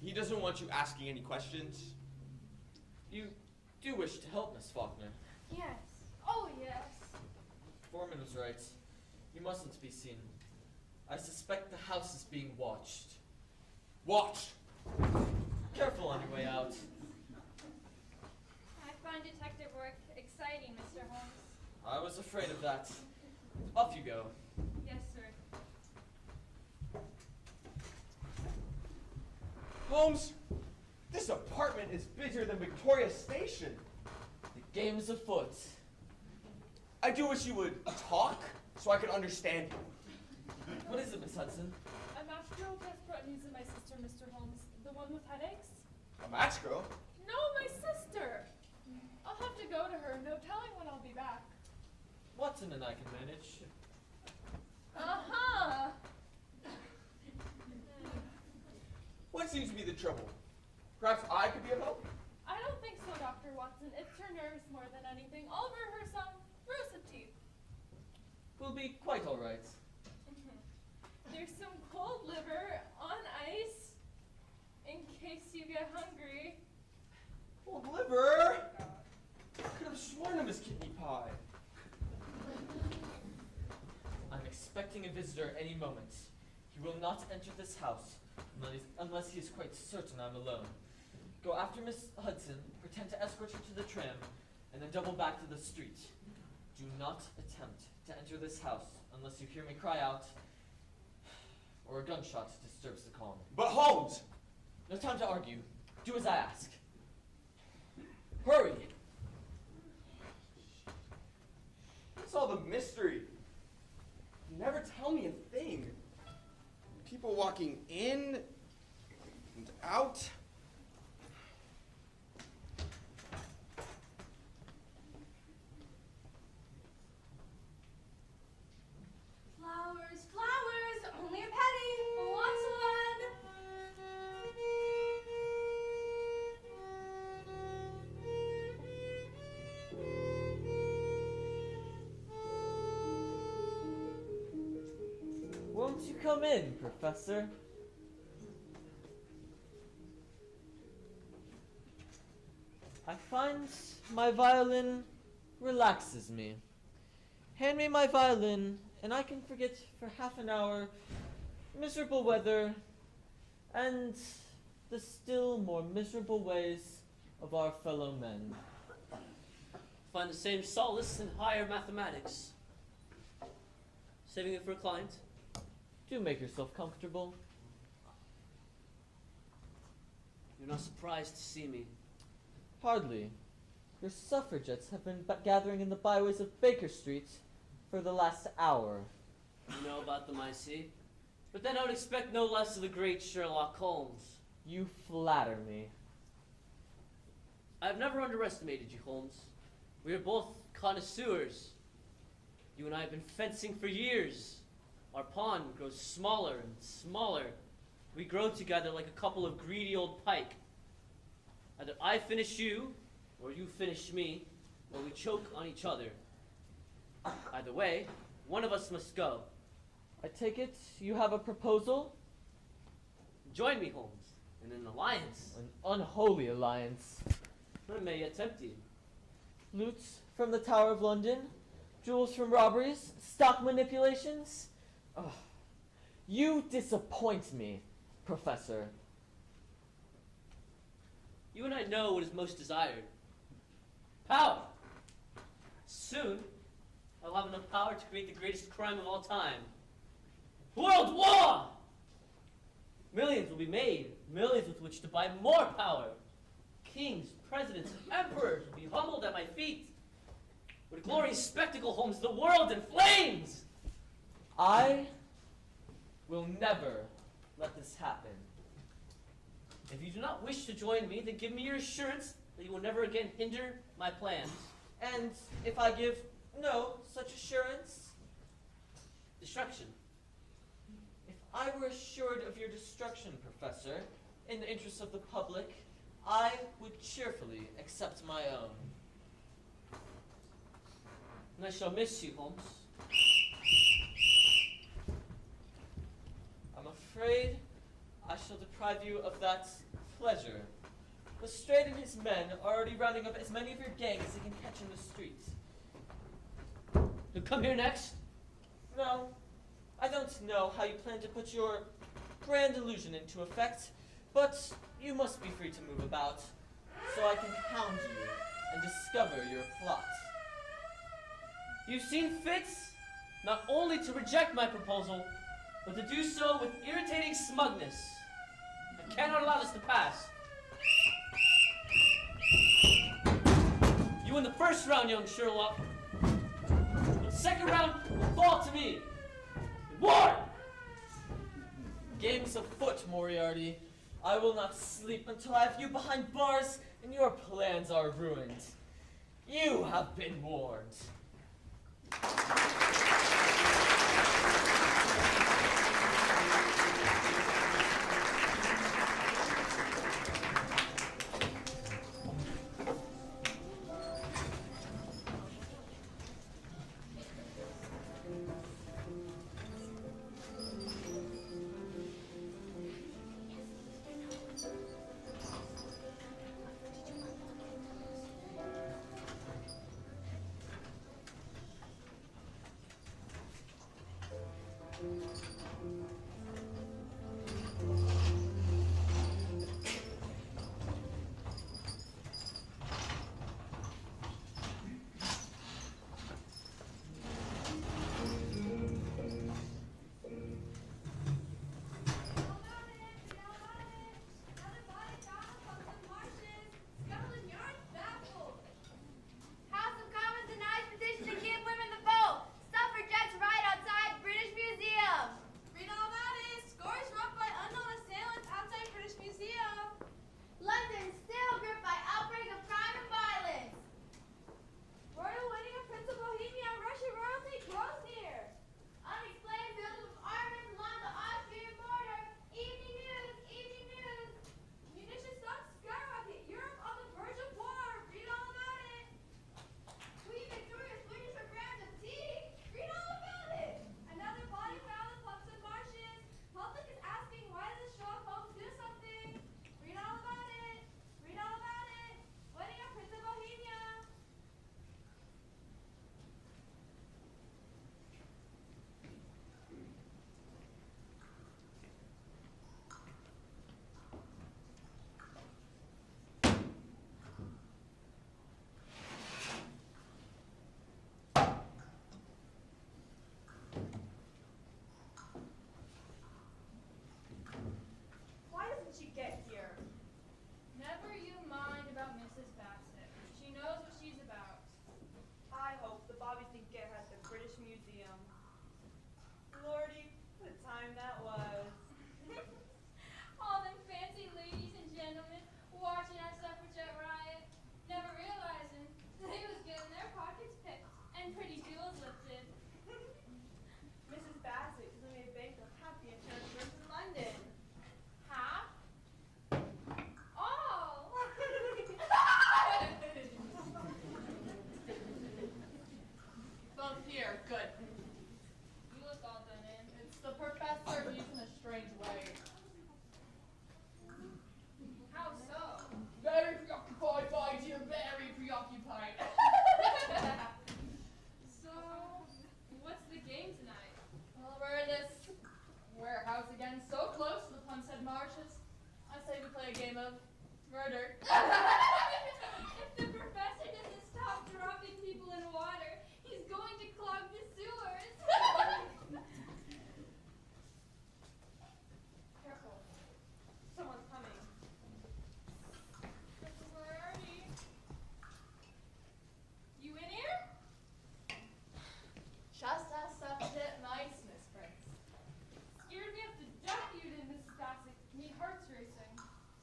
he doesn't want you asking any questions. You do wish to help Miss Faulkner. Yes. Oh, yes. Foreman was right. You mustn't be seen. I suspect the house is being watched. Watch! Careful on your way out. I find detective work exciting, Mr. Holmes. I was afraid of that. Off you go. Yes, sir. Holmes, this apartment is busier than Victoria Station. The game's afoot. I do wish you would talk so I could understand you. What is it, Miss Hudson? A match girl just brought news of my sister, Mr. Holmes. The one with headaches? A match girl? No, my sister! I'll have to go to her. No telling when I'll be back. Watson and I can manage. Uh-huh! What seems to be the trouble? Perhaps I could be of help? I don't think so, Dr. Watson. It's her nerves more than anything. I'll brew her some rosehip tea. We'll be quite all right. There's some cold liver on ice in case you get hungry. Cold liver? I could have sworn it was kidney pie. I'm expecting a visitor any moment. He will not enter this house unless he is quite certain I'm alone. Go after Miss Hudson, pretend to escort her to the tram, and then double back to the street. Do not attempt to enter this house unless you hear me cry out, or a gunshot disturbs the calm. But Holmes! No time to argue. Do as I ask. Hurry! What's all the mystery? You never tell me a thing. People walking in and out. Flowers, flowers, only a penny. Who wants one? Won't you come in, Professor? I find my violin relaxes me. Hand me my violin, and I can forget for half an hour miserable weather and the still more miserable ways of our fellow men. Find the same solace in higher mathematics. Saving it for a client? Do make yourself comfortable. You're not surprised to see me. Hardly. Your suffragettes have been gathering in the byways of Baker Street for the last hour. You know about them, I see. But then I would expect no less of the great Sherlock Holmes. You flatter me. I've never underestimated you, Holmes. We are both connoisseurs. You and I have been fencing for years. Our pond grows smaller and smaller. We grow together like a couple of greedy old pike. Either I finish you, or you finish me, or we choke on each other. Either way, one of us must go. I take it you have a proposal? Join me, Holmes, in an alliance. An unholy alliance. I may yet tempt you. Loot from the Tower of London, jewels from robberies, stock manipulations. Oh, you disappoint me, Professor. You and I know what is most desired. Power. Soon, I'll have enough power to create the greatest crime of all time. World War! Millions will be made, millions with which to buy more power. Kings, presidents, emperors will be humbled at my feet. What a glorious spectacle, Holmes, the world in flames! I will never let this happen. If you do not wish to join me, then give me your assurance that you will never again hinder my plans. And if I give no such assurance, Destruction. if I were assured of your destruction, Professor, in the interests of the public, I would cheerfully accept my own. And I shall miss you, Holmes. I'm afraid I shall deprive you of that pleasure. Lestrade and his men are already rounding up as many of your gang as they can catch in the streets. You'll come here next? No, I don't know how you plan to put your grand illusion into effect, but you must be free to move about, so I can hound you and discover your plot. You've seen fit not only to reject my proposal, but to do so with irritating smugness. I cannot allow this to pass. You win the first round, young Sherlock. The second round will fall to me. War! Game's afoot, Moriarty. I will not sleep until I have you behind bars and your plans are ruined. You have been warned.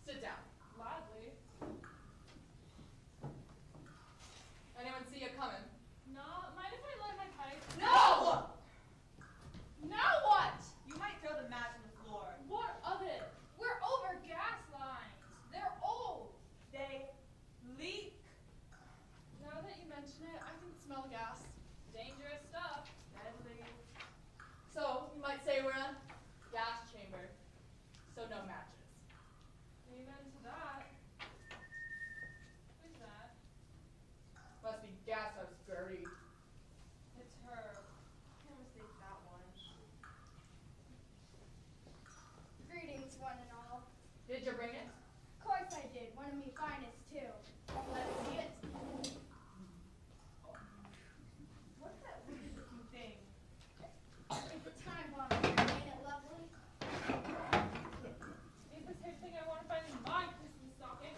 Sit down. Gladly. Anyone see you coming? Not mind if I light my pipe? No! Now what? You might throw the match on the floor. What of it? We're over gas lines. They're old. They leak. Now that you mention it, I can smell gas. Dangerous stuff. Deadly. So, you might say we're in a gas chamber. So no matches. Amen to that. Who's that? Must be gas house Gertie. It's her. Can't mistake that one. Greetings, one and all. Did you bring it? Course I did. One of me finest, too. Let's see it. What's that wicked looking thing? It's a time bomb. Ain't it lovely? Ain't the type thing I want to find in my Christmas stocking.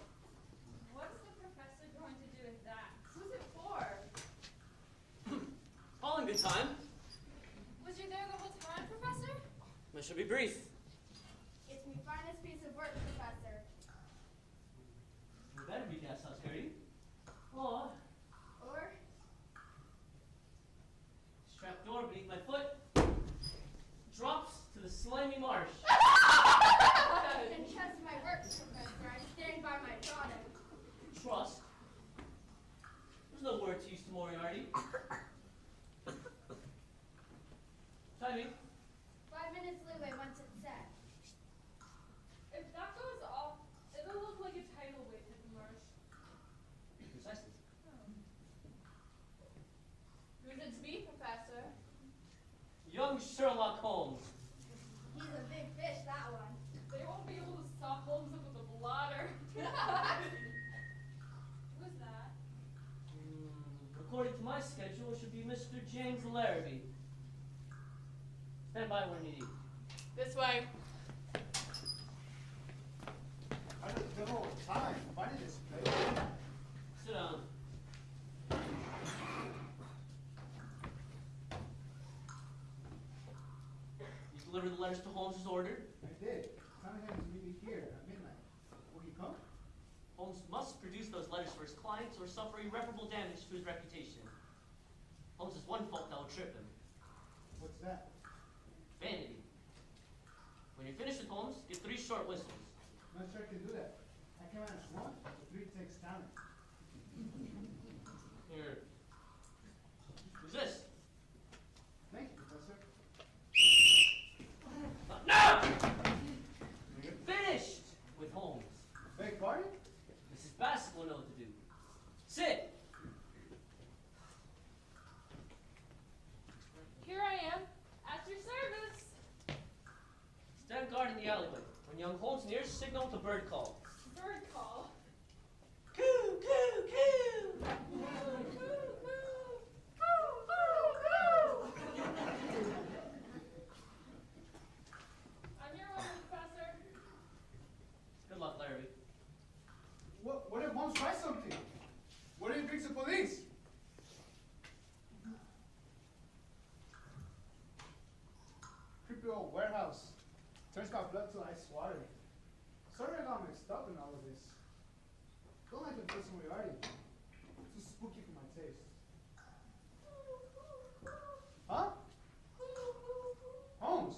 What's the professor going to do with that? Who's it for? All in good time. Was you there the whole time, Professor? I shall be brief. It's me finest piece of work, Professor. We better be gas house, Gertie. Or Or, trap door beneath my foot drops to the slimy marsh. and trust my work, Professor. I stand by my product. Trust? There's no word to use to Moriarty. Timing. 5 minutes leeway once it's set. If that goes off, it'll look like a tidal wave hit the marsh. Precisely. Who's it to be, Professor? Young Sherlock Holmes. He's a big fish, that one. They won't be able to stop Holmes up with a bladder. Who's that? According to my schedule, it should be Mr. James Larrabee. Stand by when you need. This way. How the devil time? Finding this place. Sit down. You delivered the letters to Holmes as ordered. I did. Telling him to meet me here at midnight. Will he come? Holmes must produce those letters for his clients or suffer irreparable damage to his reputation. Holmes has one fault that will trip him. What's that? Vanity. When you're finished with Holmes, give 3 short whistles. Not sure I can do that. I can manage 1, but 3 takes talent. Here. Who's this? Thank you, Professor. No! You're finished with Holmes. Beg pardon? Mrs. Bassett will know what to do. Sit! Here I am, at your service. Stand guard in the alleyway. When young Holmes nears, signal with a bird call. Bird call. Coo, coo, coo! I'm your woman, Professor. Good luck, Larrabee. What if Holmes tries something? What if he brings the police? Creepy old warehouse. Turns my blood to ice water. Sorry I got mixed up in all of this. Don't like the person we are. Too spooky for my taste. Huh? Holmes?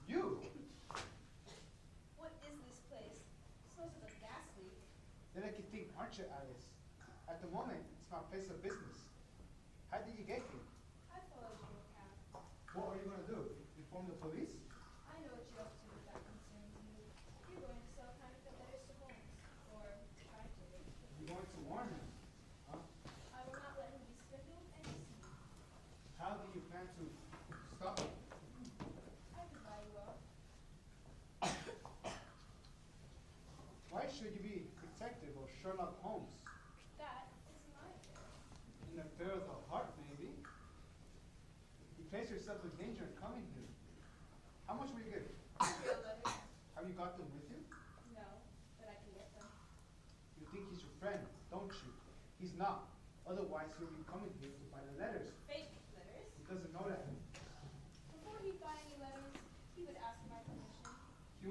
You? What is this place? Smells like a gas leak. Then I can think, aren't you, Alice? At the moment, it's my place of business. How did you get here? I followed you, Cap. What are you going to do? Inform the police? I know what you're up to if that concerns you. You're going to sell counterfeit letters to Holmes. Or try to. You're going to warn him? Huh? I will not let him be swindled and deceived. How do you plan to stop him? I can buy you off. Why should you be detective or Sherlock Holmes? That is my affair. An affair of the heart, maybe. You place yourself in danger in coming here. How much will you give? Real letters? Have you got them with you? No, but I can get them. You think he's your friend, don't you? He's not. Otherwise, he'll be coming here to buy the letters. Fake letters? He doesn't know that. Before he'd buy any letters, he would ask my permission. He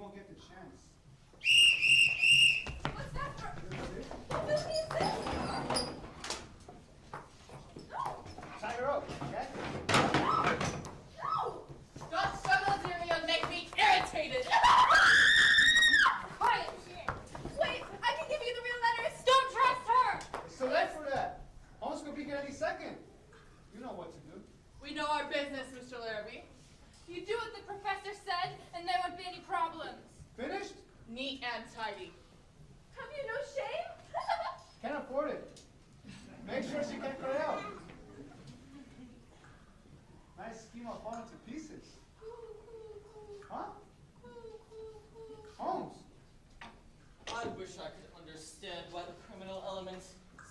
what to do. We know our business, Mr. Larrabee. You do what the professor said, and there won't be any problems. Finished? Neat and tidy. Have you no shame? Can't afford it. Make sure she can't cry out. Nice schema falling to pieces. Huh? Holmes. I wish I could understand why the criminal element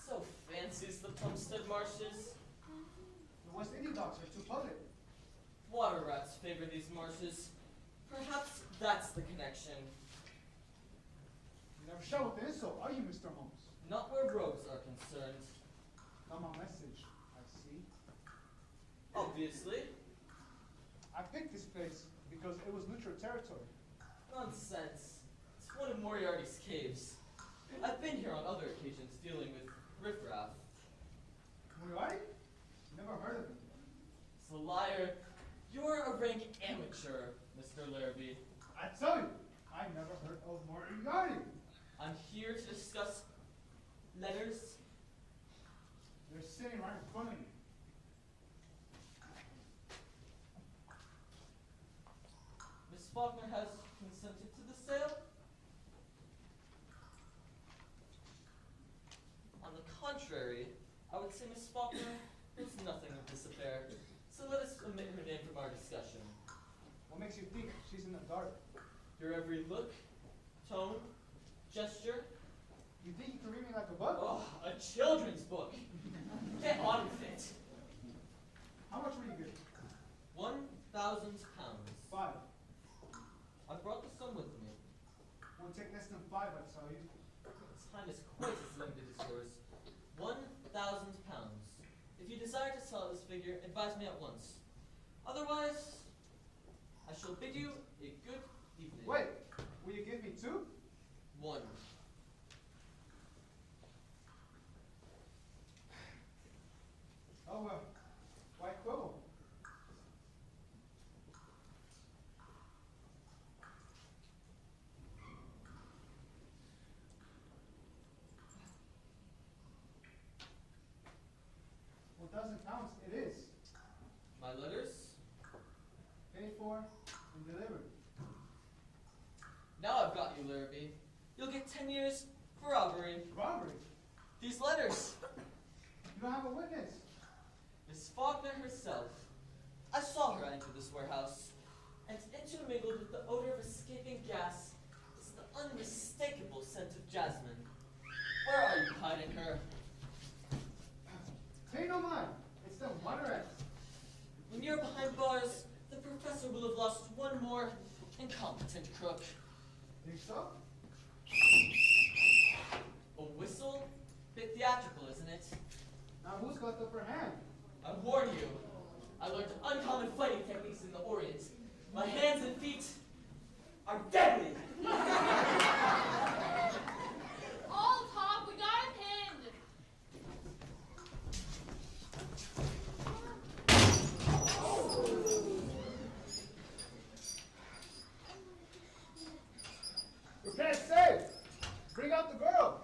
so fancies the Plumstead marshes. The West Indian docks are too public. Water rats favor these marshes. Perhaps that's the connection. You never shot with the insult, are you, Mr. Holmes? Not where rogues are concerned. Not my message, I see. Obviously. I picked this place because it was neutral territory. Nonsense. It's one of Moriarty's caves. I've been here on other occasions dealing with riffraff. Moriarty? Never heard of him. It's a liar. You're a rank amateur, Mr. Larrabee. I tell you, I never heard of Moriarty. I'm here to discuss letters. They're sitting right in front of me. Miss Faulkner has consented to the sale. On the contrary, I would say Miss Faulkner knows nothing of this affair, so let us omit her name from our discussion. What makes you think she's in the dark? Your every look, tone, gesture. You think you can read me like a book? Oh, a children's book. Get on with it. How much will you give? 1,000 pounds. 5. I brought the sum with me. Won't take less than 5, I tell you. Time is quite as limited as yours. 1,000 pounds. If you desire to sell at this figure, advise me at once. Otherwise, I shall bid you a good evening. Wait, will you give me 2? 1. Oh well, why quibble? £1,000 it is. My letters? Paid for and delivered. Now I've got you, Larrabee. You'll get 10 years for robbery. Robbery? These letters. You don't have a witness. Miss Faulkner herself. I saw her enter this warehouse, and intermingled with the odor of escaping gas is the unmistakable scent of jasmine. Where are you hiding her? Pay no mind. It's the water rats. When you're behind bars, the professor will have lost one more incompetent crook. Think so? A whistle? Bit theatrical, isn't it? Now who's got the upper hand? I warn you, I learned uncommon fighting techniques in the Orient. My hands and feet are deadly. All talk, we got him pinned. Prepare safe. Bring out the girl.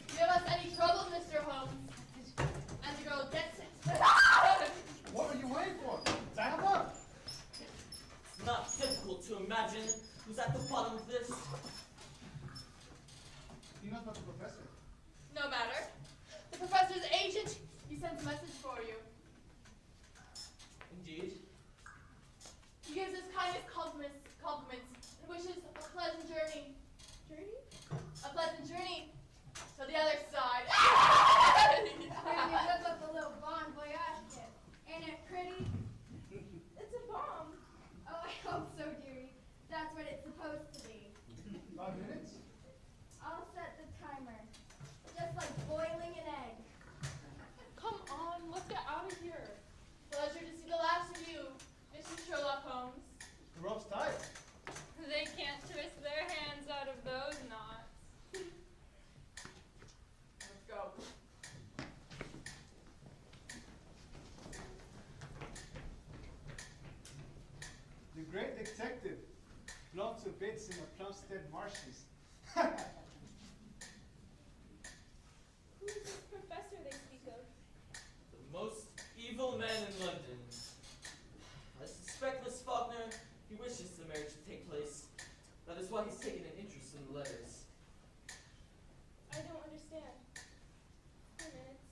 Give us any trouble, Mr. Holmes. And the girl gets it. What are you waiting for? Tie him up. It's not difficult to imagine who's at the bottom of this. He knows about the professor. No matter. The professor's agent, he sends a message for you. Indeed. He gives his kindest compliments and wishes a pleasant journey. Journey? A pleasant journey to the other side. Maybe look up a little bon voyage gift. Ain't it pretty? It's a bomb. Oh, I hope so, dearie. That's what it's supposed to be. 5 minutes? I'll set the timer. Just like boiling an egg. Come on, let's get out of here. Pleasure to see the last of you, Mr. Sherlock Holmes. The rope's tight. They can't twist their hands out of those knots. Let's go. The great detective blown to bits in a plum Hampstead Marshes. Who is this professor they speak of? The most evil man in London. I suspect Miss Faulkner, he wishes the marriage to take place. That is why he's taken an interest in the letters. I don't understand. 2 minutes.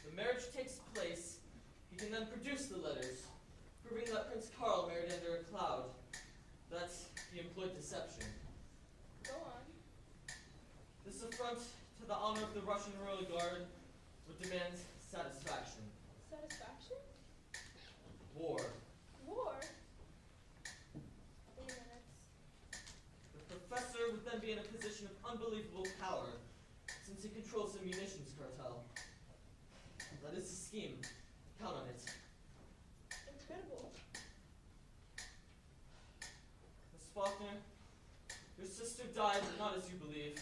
The marriage takes place, he can then produce the letters, proving that Prince Karl married under a cloud. That he employed deception. Go on. This affront to the honor of the Russian Royal Guard would demand satisfaction. Satisfaction? War. War? 3 minutes. The professor would then be in a position of unbelievable power, since he controls the munitions cartel. That is the scheme. Count on it. Incredible. Miss Faulkner, your sister died not as you believe,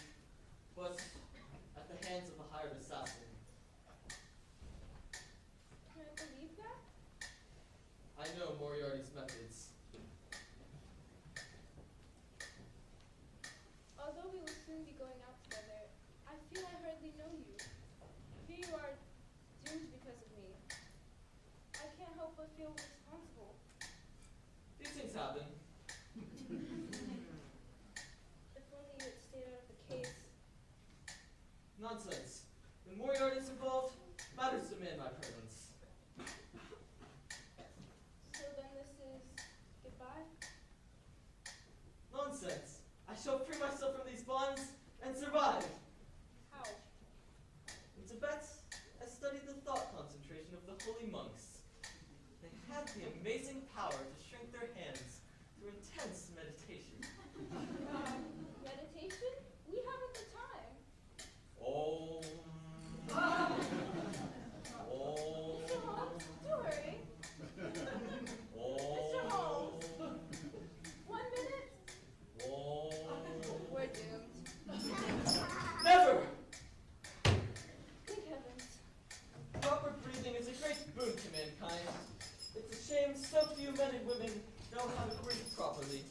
but at the hands of a hired assassin. Can I believe that? I know Moriarty's methods. Although we will soon be going out together, I feel I hardly know you. Here you are, doomed because of me. I can't help but feel responsible. These things happen. If only you had stayed out of the case. Nonsense. When Moriarty's involved, matters demand my presence. So then this is goodbye? Nonsense. I shall free myself from these bonds and survive. How? In Tibet, I studied the thought concentration of the holy monks. They had the amazing power to shrink their hands through intense meditation. Meditation? We haven't the time. Oh. Oh. Mr. Holmes, do hurry. Mr. Holmes. 1 minute. Oh. We're doomed. Never! Good heavens. Proper breathing is a great boon to mankind. It's a shame so few men and women know how to breathe properly.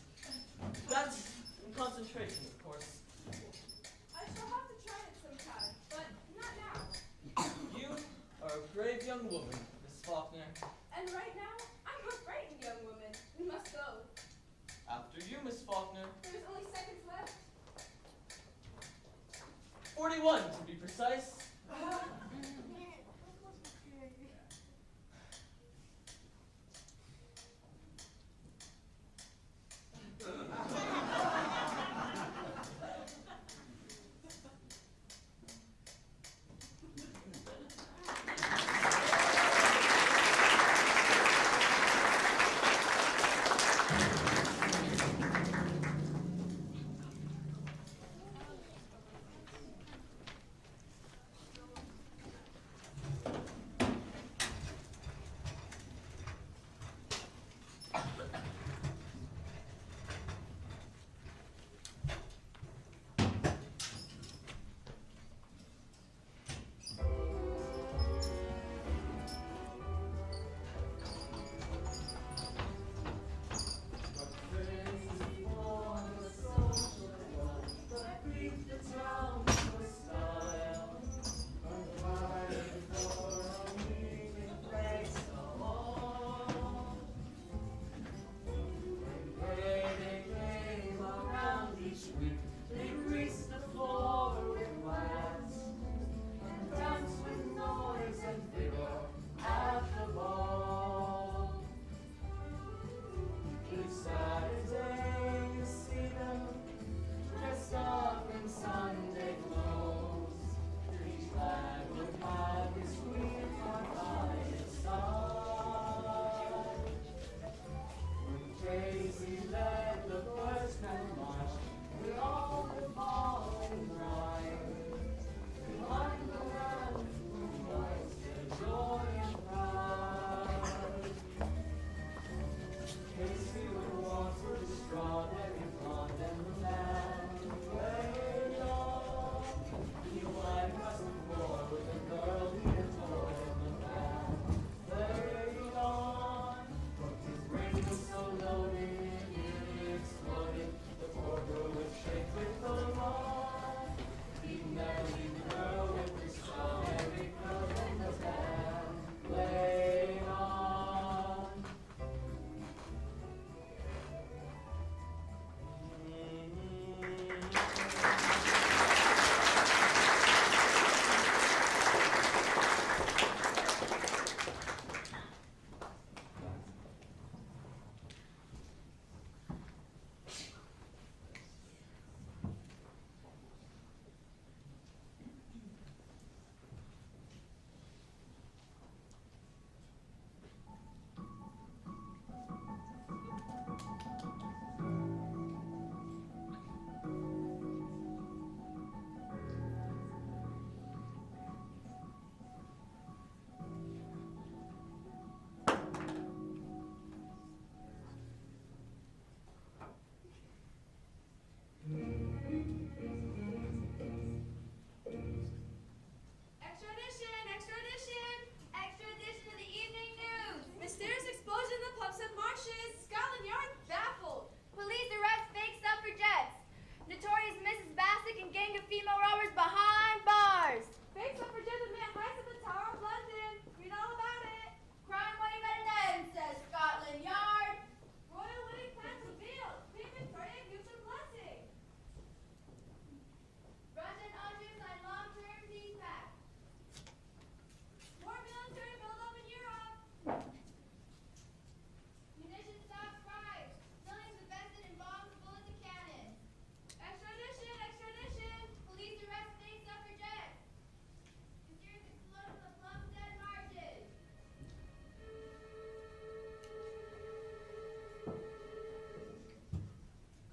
That's in concentration, of course. I shall have to try it sometime, but not now. You are a brave young woman, Miss Faulkner. And right now, I'm a frightened young woman. We must go. After you, Miss Faulkner. There's only seconds left. 41, to be precise.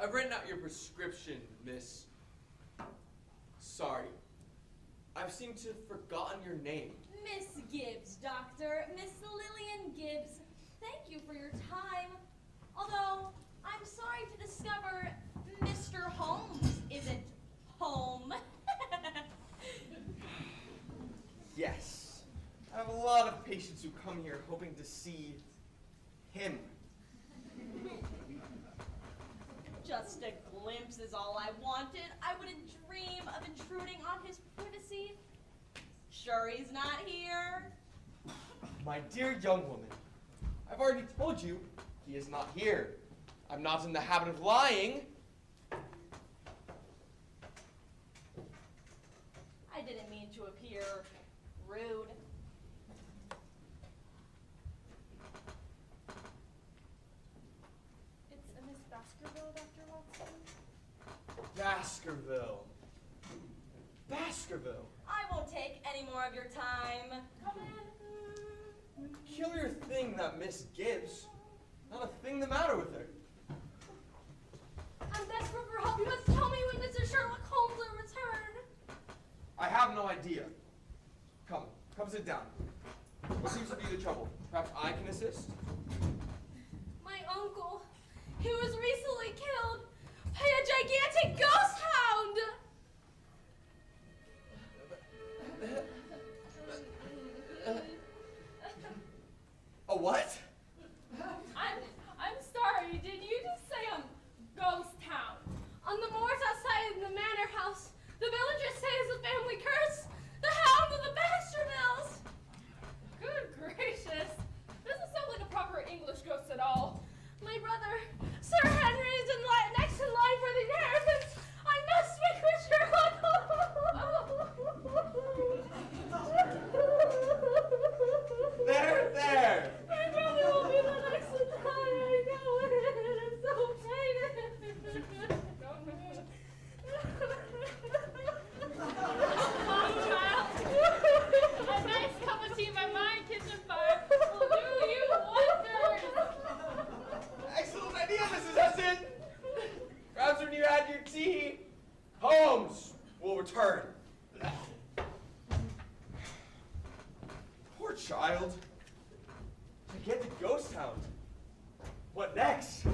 I've written out your prescription, miss. Sorry. I've seemed to have forgotten your name. Miss Gibbs, Doctor. Miss Lillian Gibbs. Thank you for your time. Although, I'm sorry to discover Mr. Holmes isn't home. Yes. I have a lot of patients who come here hoping to see him. Just a glimpse is all I wanted. I wouldn't dream of intruding on his privacy. Sure he's not here? My dear young woman, I've already told you he is not here. I'm not in the habit of lying. I didn't mean to appear rude. It's a Miss Baskerville, Dr. Watson. Baskerville. Baskerville. I won't take any more of your time. Come in. Peculiar thing, that Miss Gibbs. Not a thing the matter with her. I'm desperate for help. You must tell me when Mr. Sherlock Holmes will return. I have no idea. Come sit down. What seems to be the trouble? Perhaps I can assist? My uncle, he was recently killed by a gigantic ghost hound. A what? I'm sorry, did you just say ghost town? On the moors outside the manor house, the villagers say it's a family curse. The hound of the Baskervilles. Good gracious. Doesn't sound like a proper English ghost at all. My brother, Sir Henry, is next in line for the inheritance. I must speak with Sherlock Holmes. There. My brother will be the next to die. I know it. I'm so excited. Mom, child. A nice cup of tea by my kitchen fire will do you wonders. Excellent idea, Mrs. Hudson. Perhaps when you had your tea, Holmes will return. Poor child. To get the ghost hound. What next?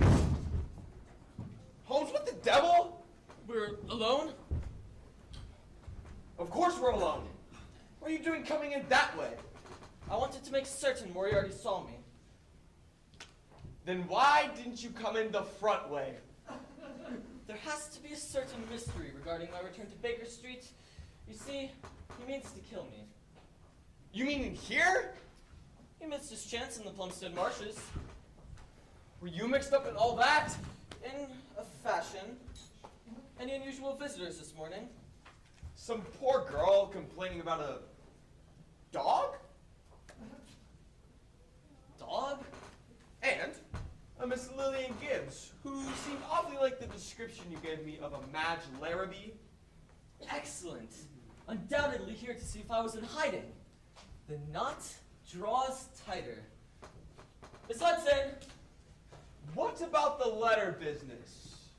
Holmes, what the devil? We're alone? Of course we're alone. What are you doing coming in that way? I wanted to make certain Moriarty saw me. Then why didn't you come in the front way? There has to be a certain mystery regarding my return to Baker Street. You see, he means to kill me. You mean in here? He missed his chance in the Plumstead marshes. Were you mixed up in all that? In a fashion. Any unusual visitors this morning? Some poor girl complaining about a dog? Dog? And a Miss Lillian Gibbs, who seemed awfully like the description you gave me of a Madge Larrabee. Excellent. Undoubtedly here to see if I was in hiding. The knot draws tighter. Miss Hudson! What about the letter business?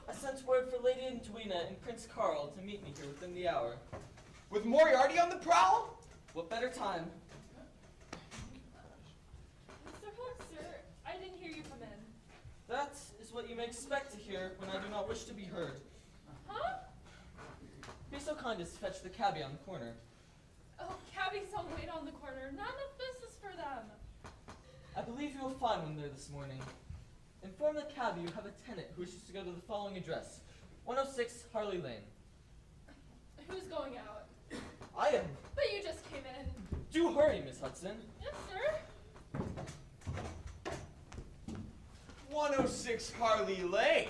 I sent word for Lady Edwina and Prince Carl to meet me here within the hour. With Moriarty on the prowl? What better time? Mr. Holmes, sir, I didn't hear you come in. That is what you may expect to hear when I do not wish to be heard. Huh? Be so kind as to fetch the cabbie on the corner. Oh, cabbies don't wait on the corner. Not enough business for them. I believe you will find one there this morning. Inform the cabbie you have a tenant who wishes to go to the following address. 106 Harley Lane. Who's going out? I am. But you just came in. Do hurry, Miss Hudson. Yes, sir. 106 Harley Lane.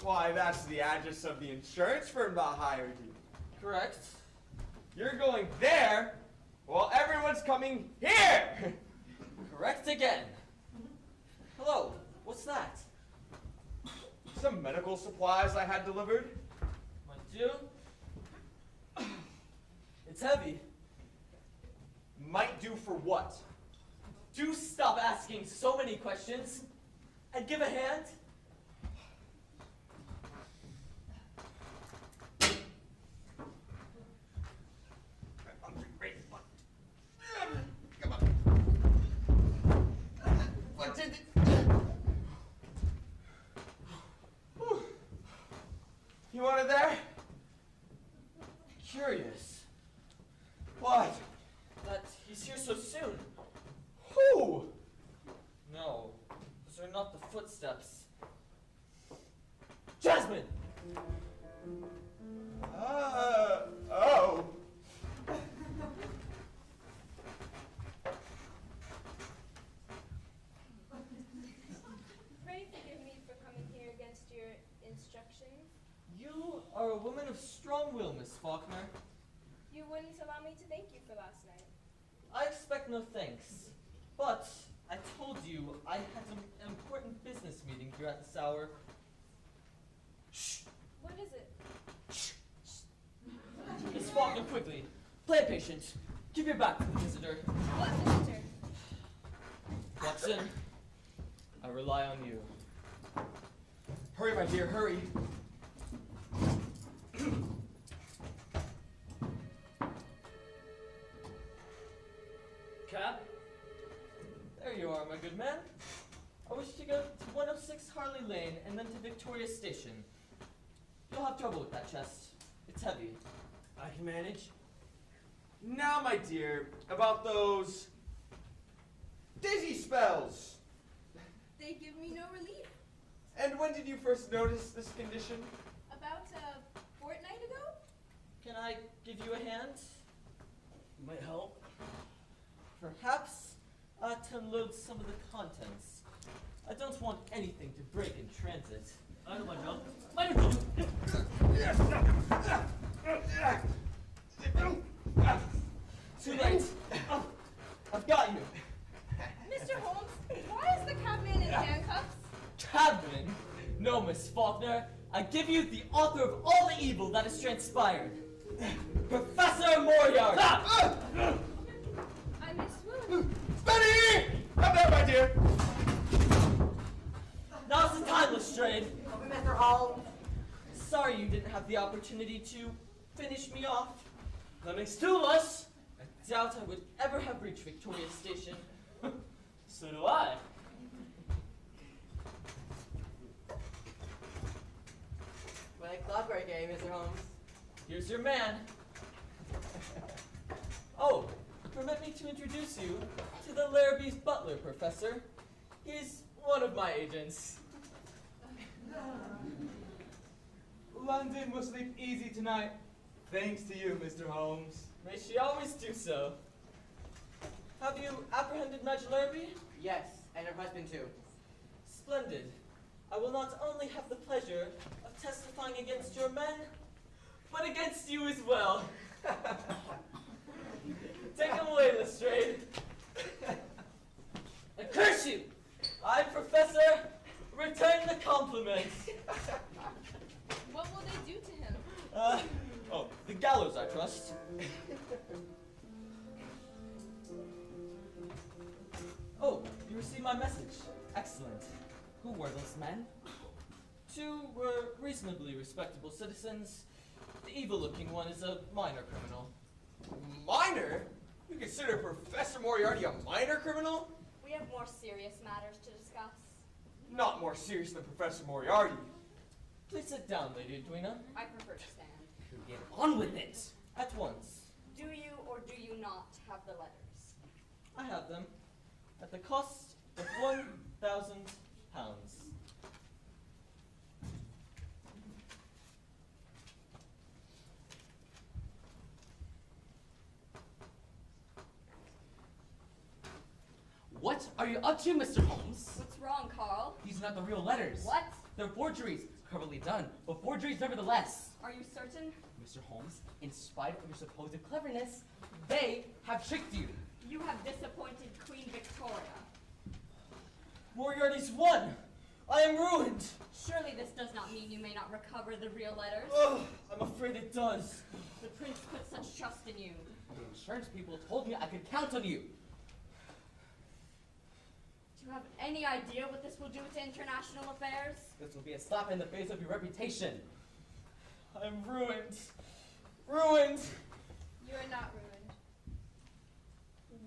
Why, that's the address of the insurance firm that hired you. Correct. You're going there while everyone's coming here. Correct again. Hello, what's that? Some medical supplies I had delivered. My dear? It's heavy. Might do for what? Do stop asking so many questions and give a hand. You want it there? Curious. What? That he's here so soon. Who? No, those are not the footsteps. Jasmine! Oh. Pray forgive me for coming here against your instructions. You are a woman of strong will, Miss Faulkner. You wouldn't allow me to thank you for last night. I expect no thanks, but I told you I had an important business meeting here at this hour. Shh! What is it? Miss Faulkner, quickly. Play a patient. Give your back to the visitor. What visitor? Watson, I rely on you. Hurry, my dear, hurry. Cab? There you are, my good man. I wish to go to 106 Harley Lane and then to Victoria Station. You'll have trouble with that chest. It's heavy. I can manage. Now, my dear, about those dizzy spells. They give me no relief. And when did you first notice this condition? About a fortnight ago? Can I give you a hand? Might help. Perhaps to unload some of the contents. I don't want anything to break in transit. I know my job. I know what to do. Too late. I've got you. Mr. Holmes, why is the cabman in handcuffs? Cabman? No, Miss Faulkner. I give you the author of all the evil that has transpired. Professor Moriarty! I miss Will. Betty! Come there, my dear. Now's the time, Lestrade. Mr. Holmes. Sorry you didn't have the opportunity to finish me off. That makes two of us. I doubt I would ever have reached Victoria Station. So do I. Like Clockwork, eh, Mr. Holmes? Here's your man. Oh, permit me to introduce you to the Larrabee's butler, Professor. He's one of my agents. London will sleep easy tonight, thanks to you, Mr. Holmes. May she always do so. Have you apprehended Madge Larrabee? Yes, and her husband too. Splendid. I will not only have the pleasure of testifying against your men, but against you as well. Take him away, Lestrade. I curse you! I, Professor, return the compliment. What will they do to him? The gallows, I trust. Oh, you received my message. Excellent. Who were those men? Two were reasonably respectable citizens. The evil-looking one is a minor criminal. Minor? You consider Professor Moriarty a minor criminal? We have more serious matters to discuss. Not more serious than Professor Moriarty. Please sit down, Lady Edwina. I prefer to stand. Get on with it! At once. Do you or do you not have the letters? I have them. At the cost of £1,000. What are you up to, Mr. Holmes? What's wrong, Carl? These are not the real letters. What? They're forgeries, cleverly done, but forgeries nevertheless. Are you certain? Mr. Holmes, in spite of your supposed cleverness, they have tricked you. You have disappointed Queen Victoria. Moriarty's won! I am ruined! Surely this does not mean you may not recover the real letters. Ugh, I'm afraid it does. The prince put such trust in you. The insurance people told me I could count on you. Do you have any idea what this will do to international affairs? This will be a slap in the face of your reputation. I'm ruined. Ruined! You are not ruined.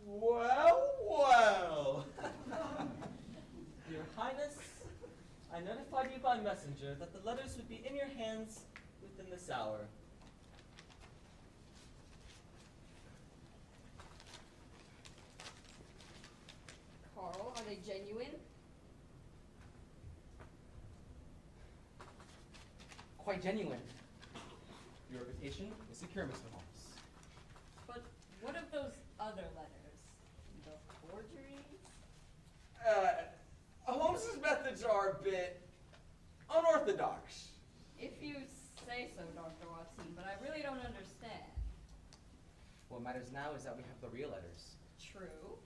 Well, well. Your Highness, I notified you by messenger that the letters would be in your hands within this hour. Carl, are they genuine? Quite genuine. Your reputation is secure, Mr. Holmes. But what of those other letters? The forgeries? Holmes's methods are a bit unorthodox. If you say so, Dr. Watson, but I really don't understand. What matters now is that we have the real letters. True.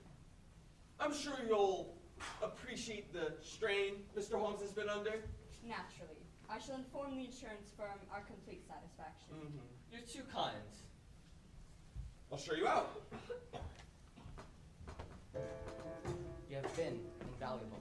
I'm sure you'll appreciate the strain Mr. Holmes has been under. Naturally. I shall inform the insurance firm our complete satisfaction. You're too kind. I'll show you out. You have been invaluable.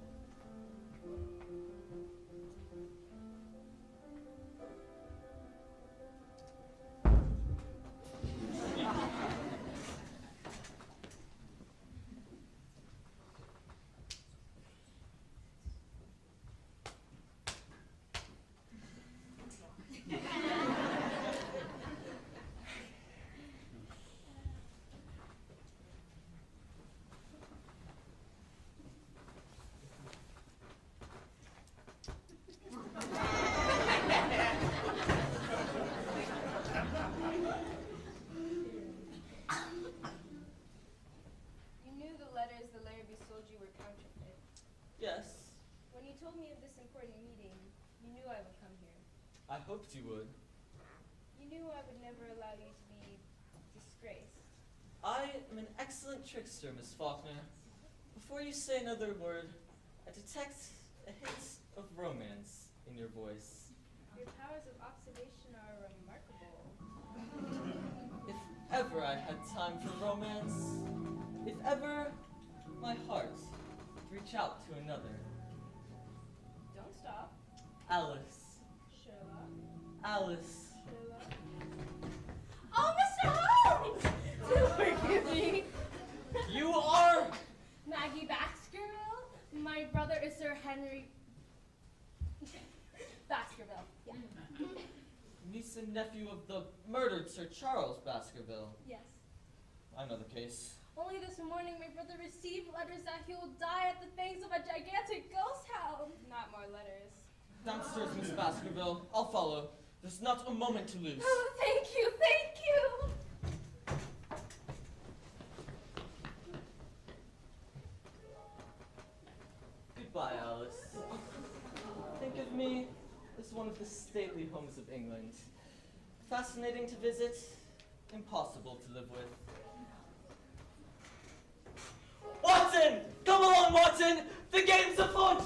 You knew the letters the Larrabee sold you were counterfeit. Yes, When you told me of this important meeting, you knew I would come here. I hoped you would. You knew I would never allow you to be disgraced. I am an excellent trickster, Miss Faulkner. Before you say another word, I detect a hint of romance in your voice. Your powers of observation are remarkable. If ever I had time for romance, if ever my heart would reach out to another. Don't stop. Alice. Sherlock. Alice. Sherlock. Oh, Mr. Holmes! Do forgive me. You are Maggie Baskerville? My brother is Sir Henry Baskerville. Yeah. niece and nephew of the murdered Sir Charles Baskerville. Yes. I know the case. Only this morning my brother received letters that he will die at the fangs of a gigantic ghost hound. Not more letters. Downstairs, Miss Baskerville. I'll follow. There's not a moment to lose. Oh, thank you, thank you. Goodbye, Alice. Think of me as one of the stately homes of England. Fascinating to visit, impossible to live with. Watson! Come along, Watson! The game's afoot!